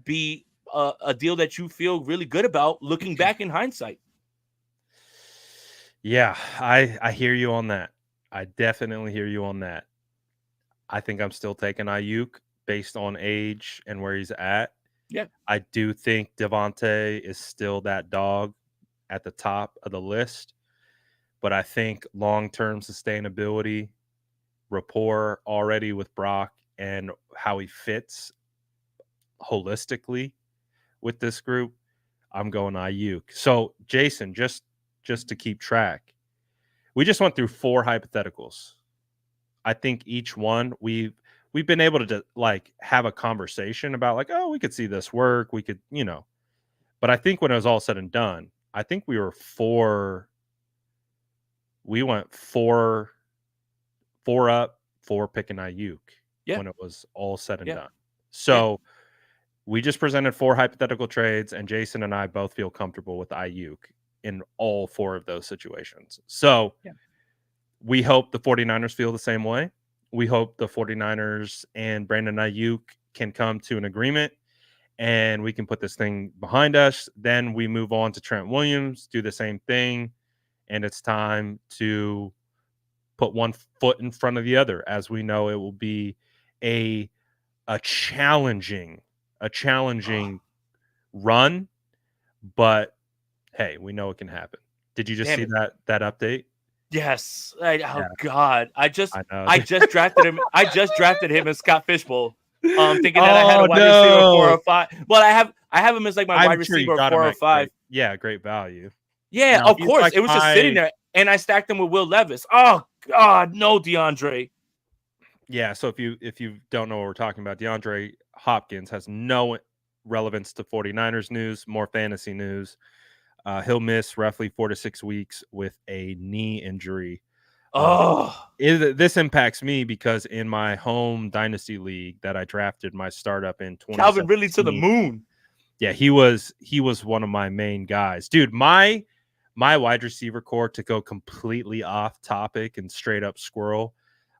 be a deal that you feel really good about looking back in hindsight. Yeah, I hear you on that. I definitely hear you on that. I think I'm still taking Aiyuk based on age and where he's at. Yeah. I do think Devontae is still that dog at the top of the list. But I think long-term sustainability, rapport already with Brock, and how he fits holistically with this group, I'm going Aiyuk. So, Jason, just to keep track, we just went through 4 hypotheticals. I think each one we've been able to have a conversation about we could see this work. We could, but I think when it was all said and done, I think we went 4 up, 4 picking Aiyuk when it was all said and done. So we just presented 4 hypothetical trades, and Jason and I both feel comfortable with Aiyuk in all 4 of those situations. So we hope the 49ers feel the same way. We hope the 49ers and Brandon Aiyuk can come to an agreement and we can put this thing behind us. Then we move on to Trent Williams, do the same thing, and it's time to put one foot in front of the other. As we know, it will be a a challenging run, but hey, we know it can happen. Did you just Damn see it. that update? Yes. Yeah, Oh God. I know. I just drafted him. I just drafted him in Scott Fishbowl. Thinking that I had a Oh wide receiver 4 no! or 5. Well, I have him as like my I'm wide sure you receiver got him 4 or at 5. great value. Yeah, No, of he's course. like It was just sitting my there, and I stacked him with Will Levis. Oh God, no, DeAndre. yeah. So if you don't know what we're talking about, DeAndre Hopkins has no relevance to 49ers news, more fantasy news. He'll miss roughly 4 to 6 weeks with a knee injury. Oh, This impacts me because in my home dynasty league that I drafted my startup in Calvin Ridley to the 2017, moon. yeah, he was one of my main guys, dude. My wide receiver core, to go completely off topic and straight up squirrel.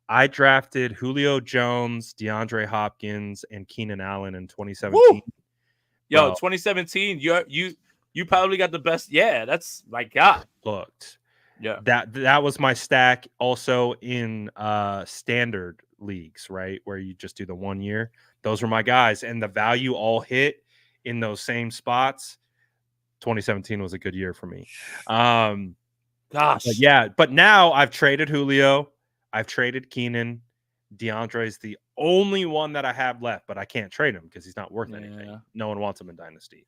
I drafted Julio Jones, DeAndre Hopkins, and Keenan Allen in 2017. Woo. Yo, Bro, 2017. You probably got the best. Yeah, that's my God. booked. Yeah. That was my stack also in standard leagues, right? Where you just do the 1 year. Those were my guys, and the value all hit in those same spots. 2017 was a good year for me. But Gosh. yeah, but now I've traded Julio, I've traded Keenan. DeAndre is the only one that I have left, but I can't trade him because he's not worth anything. Yeah. No one wants him in Dynasty.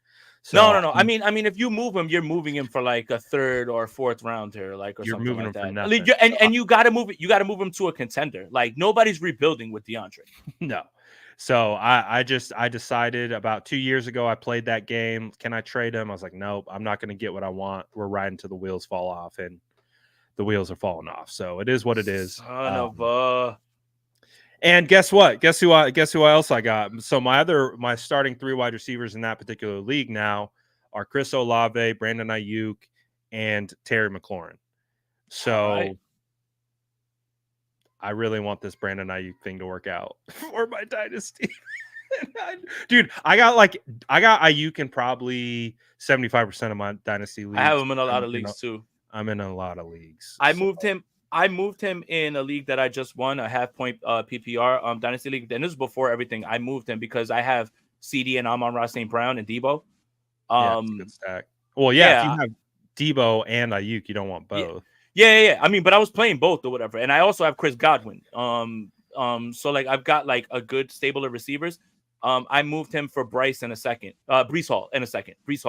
No, So no, no. I mean, if you move him, you're moving him for like a third or fourth rounder, like or you're something moving like him for that. nothing. And you got to move it. You got to move him to a contender. Like nobody's rebuilding with DeAndre. No. So I decided about 2 years ago, I played that game. Can I trade him? I was like, nope, I'm not going to get what I want. We're riding till the wheels fall off, and the wheels are falling off. So it is what it is. Son of And guess what? Guess who else I got? So my starting 3 wide receivers in that particular league now are Chris Olave, Brandon Aiyuk, and Terry McLaurin. So right. I really want this Brandon Aiyuk thing to work out for my dynasty. Dude, I got Aiyuk in probably 75% of my dynasty leagues. I have him in a lot of leagues too. I'm in a lot of leagues. I moved him in a league that I just won, a half point PPR dynasty league. And this is before everything. I moved him because I have CD and Amon-Ra St. Brown and Debo. Yeah, it's a good stack. Well, yeah, if you have Debo and Aiyuk, you don't want both. Yeah. I mean, but I was playing both or whatever, and I also have Chris Godwin. So like I've got like a good stable of receivers. I moved him for Breece Hall in a second. Breece Hall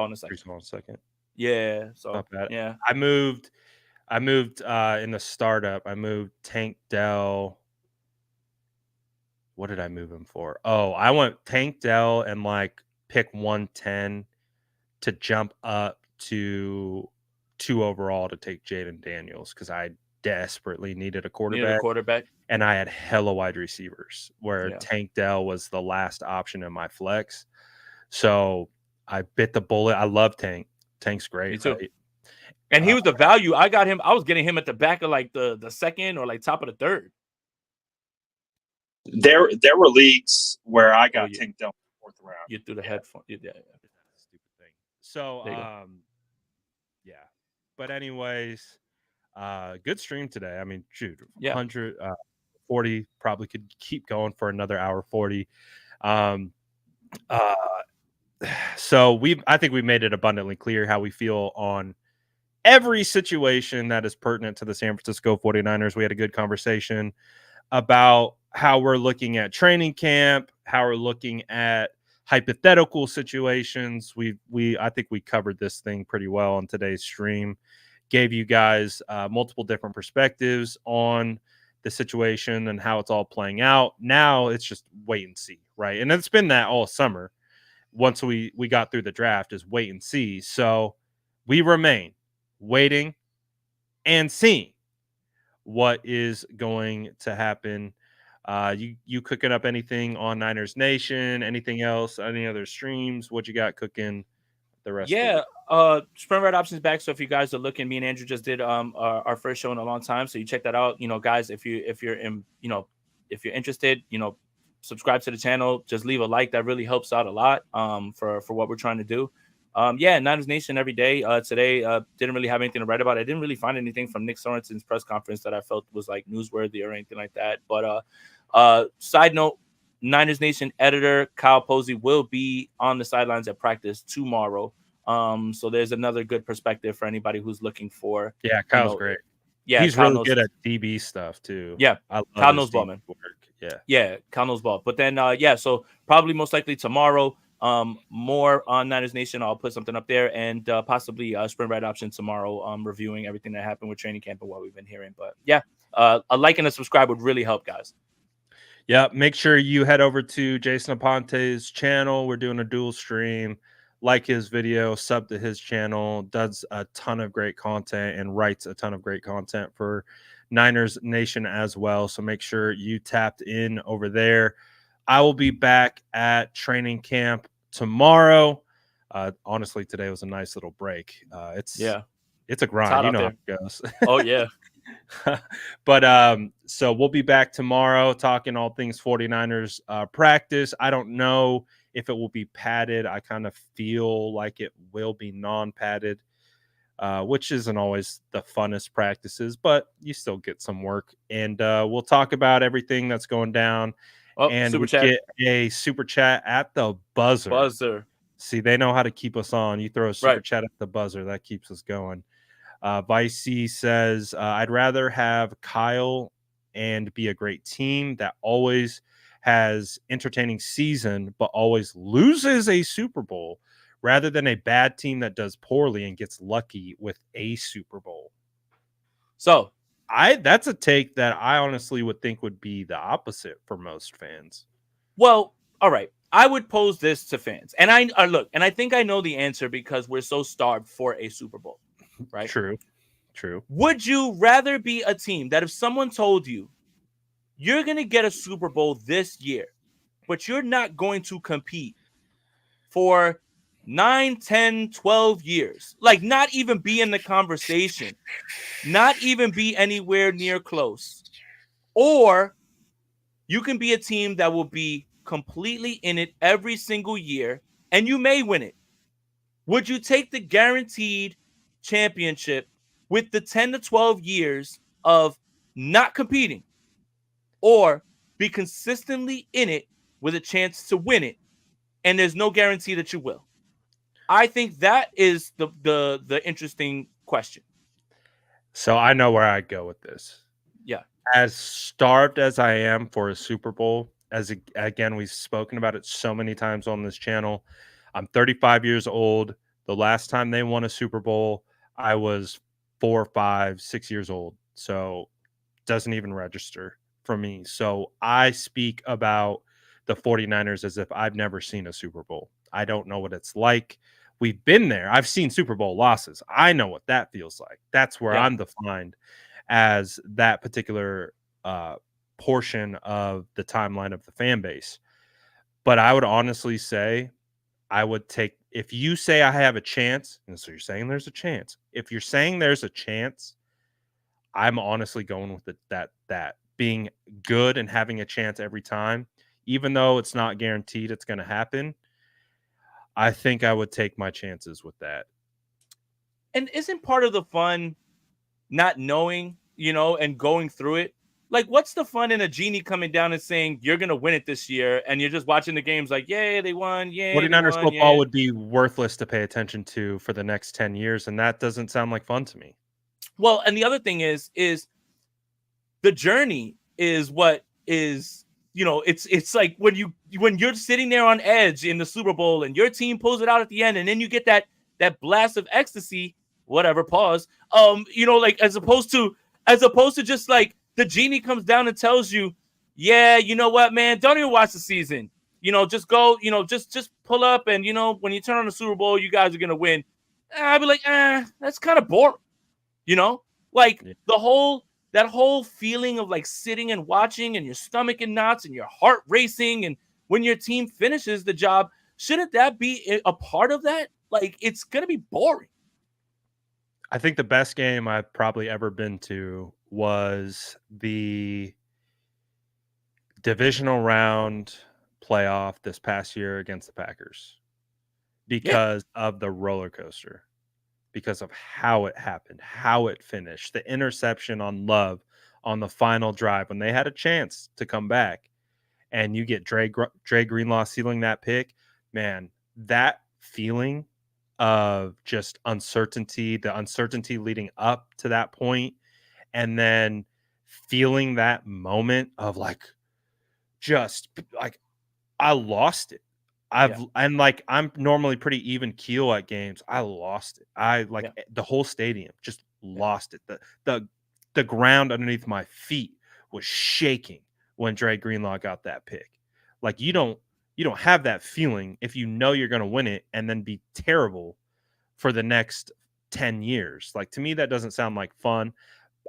in a second. Yeah. So not bad. yeah. I moved in the startup. I moved Tank Dell. What did I move him for? Oh, I went Tank Dell and like pick 110 to jump up to 2 overall to take Jaden Daniels because I desperately needed a quarterback. And I had hella wide receivers where Tank Dell was the last option in my flex. So I bit the bullet. I love Tank. Tank's great. Me too. Right? And he was the value. I got him. I was getting him at the back of like the second or like top of the third. There were leagues where I got Tank Dell in the 4th round. You threw the headphone. Yeah. Stupid thing. So yeah. But anyways, good stream today. I mean, shoot, 140 probably could keep going for another hour 40. So I think we made it abundantly clear how we feel on every situation that is pertinent to the San Francisco 49ers. We had a good conversation about how we're looking at training camp, how we're looking at hypothetical situations. I think we covered this thing pretty well on today's stream. Gave you guys multiple different perspectives on the situation and how it's all playing out. Now it's just wait and see, right? And it's been that all summer. Once we got through the draft, is wait and see. So we remain waiting and seeing what is going to happen. You cooking up anything on Niners Nation? Anything else? Any other streams? What you got cooking the rest of the week? Sprint Red Options back. So if you guys are looking, me and Andrew just did our first show in a long time. So you check that out. You know, guys, if you're interested, subscribe to the channel. Just leave a like. That really helps out a lot for what we're trying to do. Yeah, Niners Nation every day. Today didn't really have anything to write about. I didn't really find anything from Nick Sorensen's press conference that I felt was like newsworthy or anything like that. But side note, Niners Nation editor Kyle Posey will be on the sidelines at practice tomorrow. So there's another good perspective for anybody who's looking for, Yeah, you Kyle's know, great. yeah, He's Kyle really knows. good at DB stuff too. Yeah, I love Kyle his knows ball, DB man. work. Yeah. Yeah, Kyle knows ball. But then, yeah, so probably most likely tomorrow, more on Niners Nation. I'll put something up there, and possibly Sprint Right Option tomorrow, reviewing everything that happened with training camp and what we've been hearing. But yeah, a like and a subscribe would really help, guys. Yeah, make sure you head over to Jason Aponte's channel. We're doing a dual stream. Like his video, sub to his channel, does a ton of great content and writes a ton of great content for Niners Nation as well. So make sure you tapped in over there. I will be back at training camp tomorrow. Honestly, today was a nice little break. It's Yeah, a it's grind. hot You out know there. how it goes. Oh yeah. But so we'll be back tomorrow talking all things 49ers practice. I don't know if it will be padded. I kind of feel like it will be non-padded, which isn't always the funnest practices, but you still get some work. And we'll talk about everything that's going down. Oh, And super we chat. get a super chat at the buzzer. See, they know how to keep us on. You throw a super chat at the buzzer, that keeps us going. Vicey says, I'd rather have Kyle and be a great team that always has entertaining season, but always loses a Super Bowl rather than a bad team that does poorly and gets lucky with a Super Bowl. So that's a take that I honestly would think would be the opposite for most fans. Well, all right. I would pose this to fans. And I look, and I think I know the answer because we're so starved for a Super Bowl. Right? True. Would you rather be a team that if someone told you you're going to get a Super Bowl this year, but you're not going to compete for 9, 10, 12 years, like not even be in the conversation, not even be anywhere near close, or you can be a team that will be completely in it every single year and you may win it? Would you take the guaranteed championship with the 10 to 12 years of not competing, or be consistently in it with a chance to win it and there's no guarantee that you will? I think that is the interesting question. So I know where I go with this. Yeah. As starved as I am for a Super Bowl, again, we've spoken about it so many times on this channel. I'm 35 years old. The last time they won a Super Bowl, I was 4, 5, 6 years old. So doesn't even register for me. So I speak about the 49ers as if I've never seen a Super Bowl. I don't know what it's like. We've been there. I've seen Super Bowl losses. I know what that feels like. That's where I'm defined as that particular portion of the timeline of the fan base. But I would honestly say I would take, if you say I have a chance, and so you're saying there's a chance. If you're saying there's a chance, I'm honestly going with that being good and having a chance every time, even though it's not guaranteed it's going to happen. I think I would take my chances with that. And isn't part of the fun not knowing, and going through it? Like, what's the fun in a genie coming down and saying you're gonna win it this year, and you're just watching the games like, yeah, they won, yeah, they 49ers won, football yeah. would be worthless to pay attention to for the next 10 years, and that doesn't sound like fun to me. Well, and the other thing is the journey is what is, it's like when you're sitting there on edge in the Super Bowl and your team pulls it out at the end, and then you get that blast of ecstasy, whatever, pause. Like as opposed to just like the genie comes down and tells you, yeah, you know what, man, don't even watch the season. Just go, just pull up, and when you turn on the Super Bowl, you guys are gonna win. I'd be like, that's kind of boring. Like that whole feeling of like sitting and watching and your stomach in knots and your heart racing, and when your team finishes the job, shouldn't that be a part of that? Like, it's gonna be boring. I think the best game I've probably ever been to was the divisional round playoff this past year against the Packers because of the roller coaster, because of how it happened, how it finished, the interception on Love on the final drive when they had a chance to come back, and you get Dre Greenlaw sealing that pick. Man, that feeling of just uncertainty, the uncertainty leading up to that point, and then feeling that moment of like, just like, I lost it. And like, I'm normally pretty even keel at games. I lost it. I like the whole stadium just lost it. The ground underneath my feet was shaking when Dre Greenlaw got that pick. Like, you don't have that feeling if you know you're going to win it and then be terrible for the next 10 years. Like, to me, that doesn't sound like fun.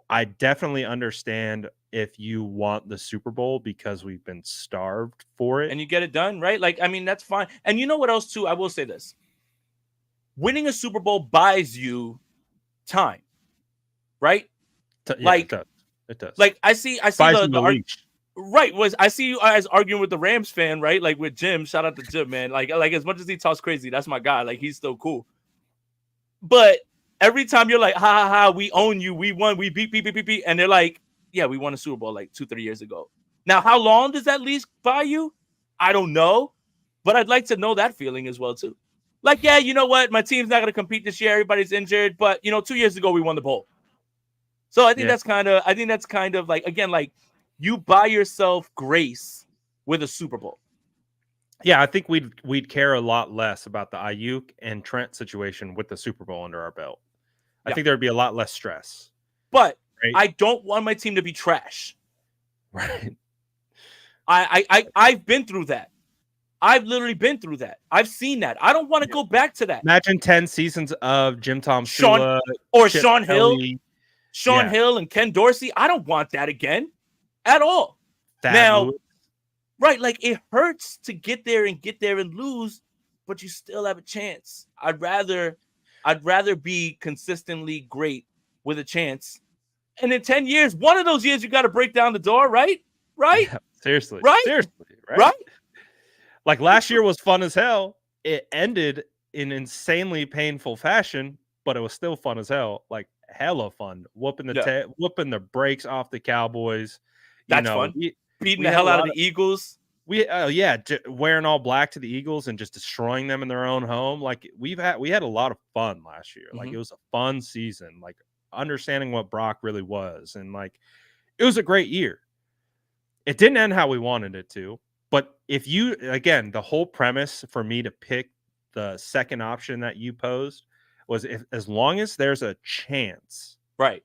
I definitely understand if you want the Super Bowl because we've been starved for it. And you get it done, right? Like, I mean, that's fine. And you know what else, too? I will say this. Winning a Super Bowl buys you time, right? Like, it does. Like, I see right. I see you guys arguing with the Rams fan, right? Like with Jim. Shout out to Jim, man. Like as much as he talks crazy, that's my guy. Like, he's still cool. But every time you're like, ha ha ha, we own you, we won, we beat, and they're like, yeah, we won a Super Bowl like 2-3 years ago. Now, how long does that lease buy you? I don't know, but I'd like to know that feeling as well too. Like, yeah, you know what? My team's not going to compete this year. Everybody's injured, but 2 years ago we won the bowl. So I think that's kind of like, again, like, you buy yourself grace with a Super Bowl. Yeah, I think we'd care a lot less about the Aiyuk and Trent situation with the Super Bowl under our belt. I think there'd be a lot less stress. But I don't want my team to be trash. Right. I've been through that. I've literally been through that. I've seen that. I don't want to go back to that. Imagine 10 seasons of Jim Tom Sean Hill. Sean Hill and Ken Dorsey. I don't want that again at all. Right, like, it hurts to get there and lose, but you still have a chance. I'd rather be consistently great with a chance. And in 10 years, one of those years you got to break down the door, right? Yeah, seriously. Right? Seriously, right? Like, last year was fun as hell. It ended in insanely painful fashion, but it was still fun as hell. Like, hella fun. Whooping the brakes off the Cowboys. That's fun. Beating the hell out of the Eagles. Wearing all black to the Eagles and just destroying them in their own home. Like, we had a lot of fun last year. Like, it was a fun season. Like, understanding what Brock really was, and like, it was a great year. It didn't end how we wanted it to, but the whole premise for me to pick the second option that you posed was, as long as there's a chance, right?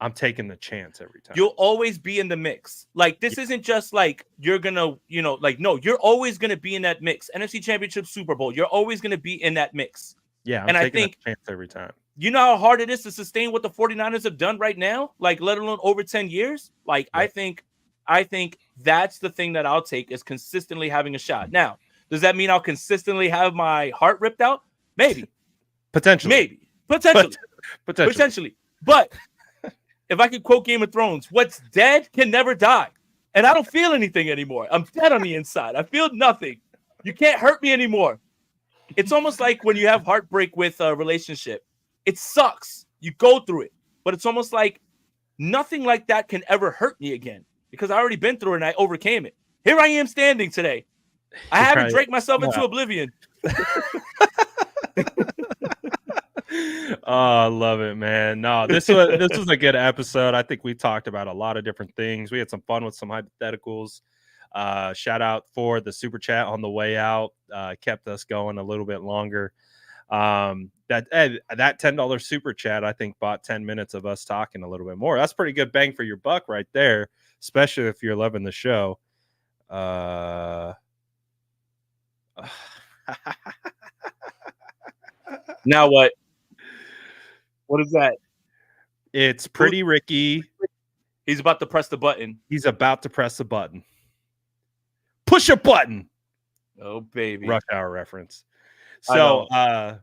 I'm taking the chance every time. You'll always be in the mix. Like, this isn't just like you're gonna, no, you're always gonna be in that mix. NFC Championship, Super Bowl, you're always gonna be in that mix. Yeah, I think a chance every time. You know how hard it is to sustain what the 49ers have done right now? Like, let alone over 10 years? Like, I think that's the thing that I'll take, is consistently having a shot. Now, does that mean I'll consistently have my heart ripped out? Maybe. Potentially. Potentially. But if I could quote Game of Thrones, what's dead can never die. And I don't feel anything anymore. I'm dead on the inside. I feel nothing. You can't hurt me anymore. It's almost like when you have heartbreak with a relationship. It sucks. You go through it. But it's almost like nothing like that can ever hurt me again, because I already been through it and I overcame it. Here I am standing today. I haven't drank myself into oblivion. Oh, I love it, man. No, this was a good episode. I think we talked about a lot of different things. We had some fun with some hypotheticals. Shout out for the super chat on the way out. Kept us going a little bit longer. That $10 super chat, I think, bought 10 minutes of us talking a little bit more. That's pretty good bang for your buck right there, especially if you're loving the show. Now what? What is that? It's Pretty Ricky. He's about to press the button. He's about to press the button. Push a button. Oh, baby. Rush Hour reference. So, oh,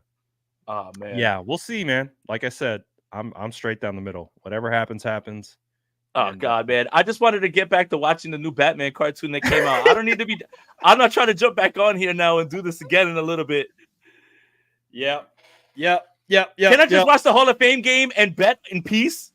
man. Yeah, we'll see, man. Like I said, I'm straight down the middle. Whatever happens, happens. Oh And God, man! I just wanted to get back to watching the new Batman cartoon that came out. I don't need to be. I'm not trying to jump back on here now and do this again in a little bit. Yep. Can I just watch the Hall of Fame game and bet in peace?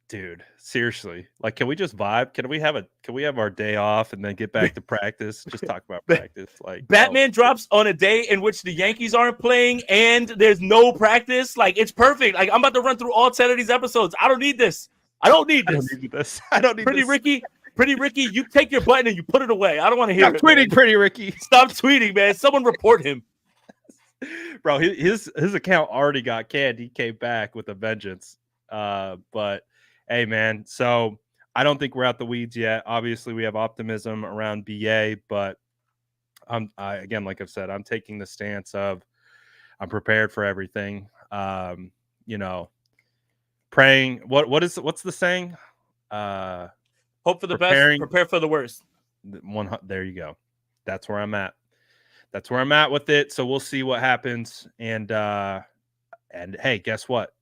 Dude, seriously. Like, can we just vibe? Can we have our day off and then get back to practice? Just talk about practice. Like Batman drops on a day in which the Yankees aren't playing and there's no practice. Like, it's perfect. Like, I'm about to run through all 10 of these episodes. I don't need this. I don't need this. I don't need Pretty this. Ricky, you take your button and you put it away. I don't want to hear it. Tweeting, man. Pretty Ricky. Stop tweeting, man. Someone report him. Bro, his account already got canned. He came back with a vengeance. But hey, man. So I don't think we're out the weeds yet. Obviously, we have optimism around BA, but again, like I've said, I'm taking the stance of I'm prepared for everything. Praying. What's the saying? Hope for the best, prepare for the worst. There you go. That's where I'm at. That's where I'm at with it. So we'll see what happens. And hey, guess what?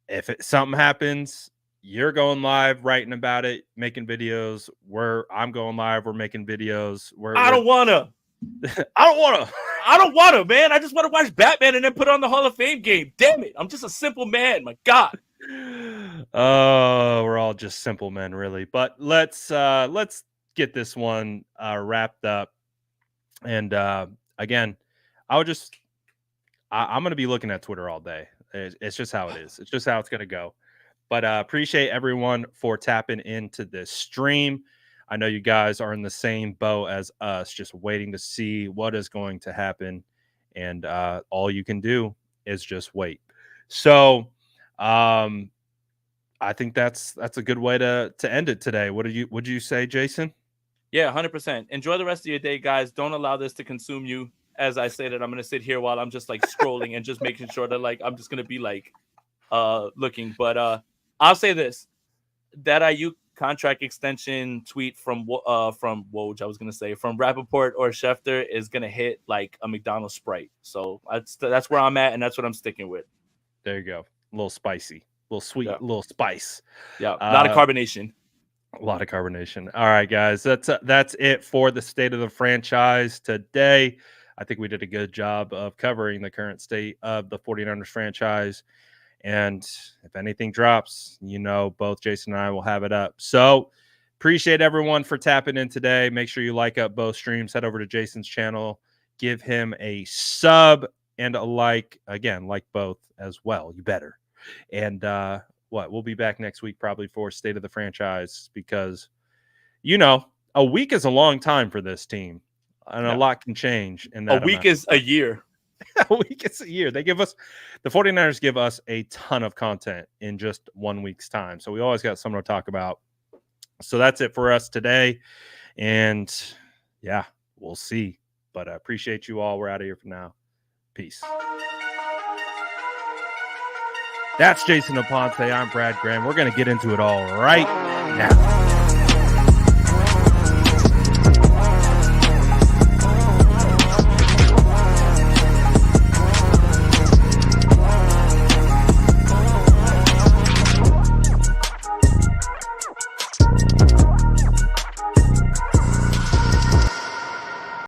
If something happens, you're going live, writing about it, making videos. I'm going live. We're making videos. I don't wanna. I don't wanna, man. I just want to watch Batman and then put on the Hall of Fame game. Damn it! I'm just a simple man. My God. Oh, we're all just simple men, really. But let's get this one wrapped up. And again, I'm going to be looking at Twitter all day. It's just how it is. It's just how it's going to go. But appreciate everyone for tapping into this stream. I know you guys are in the same boat as us, just waiting to see what is going to happen. And all you can do is just wait. So I think that's a good way to end it today. Would you say, Jason? Yeah, 100%. Enjoy the rest of your day, guys. Don't allow this to consume you. As I say that, I'm going to sit here while I'm just like scrolling and just making sure that like I'm just going to be like looking. But I'll say this. That Aiyuk contract extension tweet from Woj, I was going to say, from Rappaport or Schefter is going to hit like a McDonald's Sprite. So that's where I'm at, and that's what I'm sticking with. There you go. A little spicy. A little sweet, a little spice. Yeah, a lot of carbonation. A lot of carbonation. All right, guys. That's it for the state of the franchise today. I think we did a good job of covering the current state of the 49ers franchise. And if anything drops, both Jason and I will have it up. So appreciate everyone for tapping in today. Make sure you like up both streams. Head over to Jason's channel. Give him a sub and a like. Again, like both as well. You better. And we'll be back next week probably for State of the Franchise because, a week is a long time for this team and a lot can change. In that a week is a year. A week is a year. The 49ers give us a ton of content in just 1 week's time. So we always got something to talk about. So that's it for us today. And yeah, we'll see. But I appreciate you all. We're out of here for now. Peace. That's Jason Aponte. I'm Brad Graham. We're going to get into it all right now.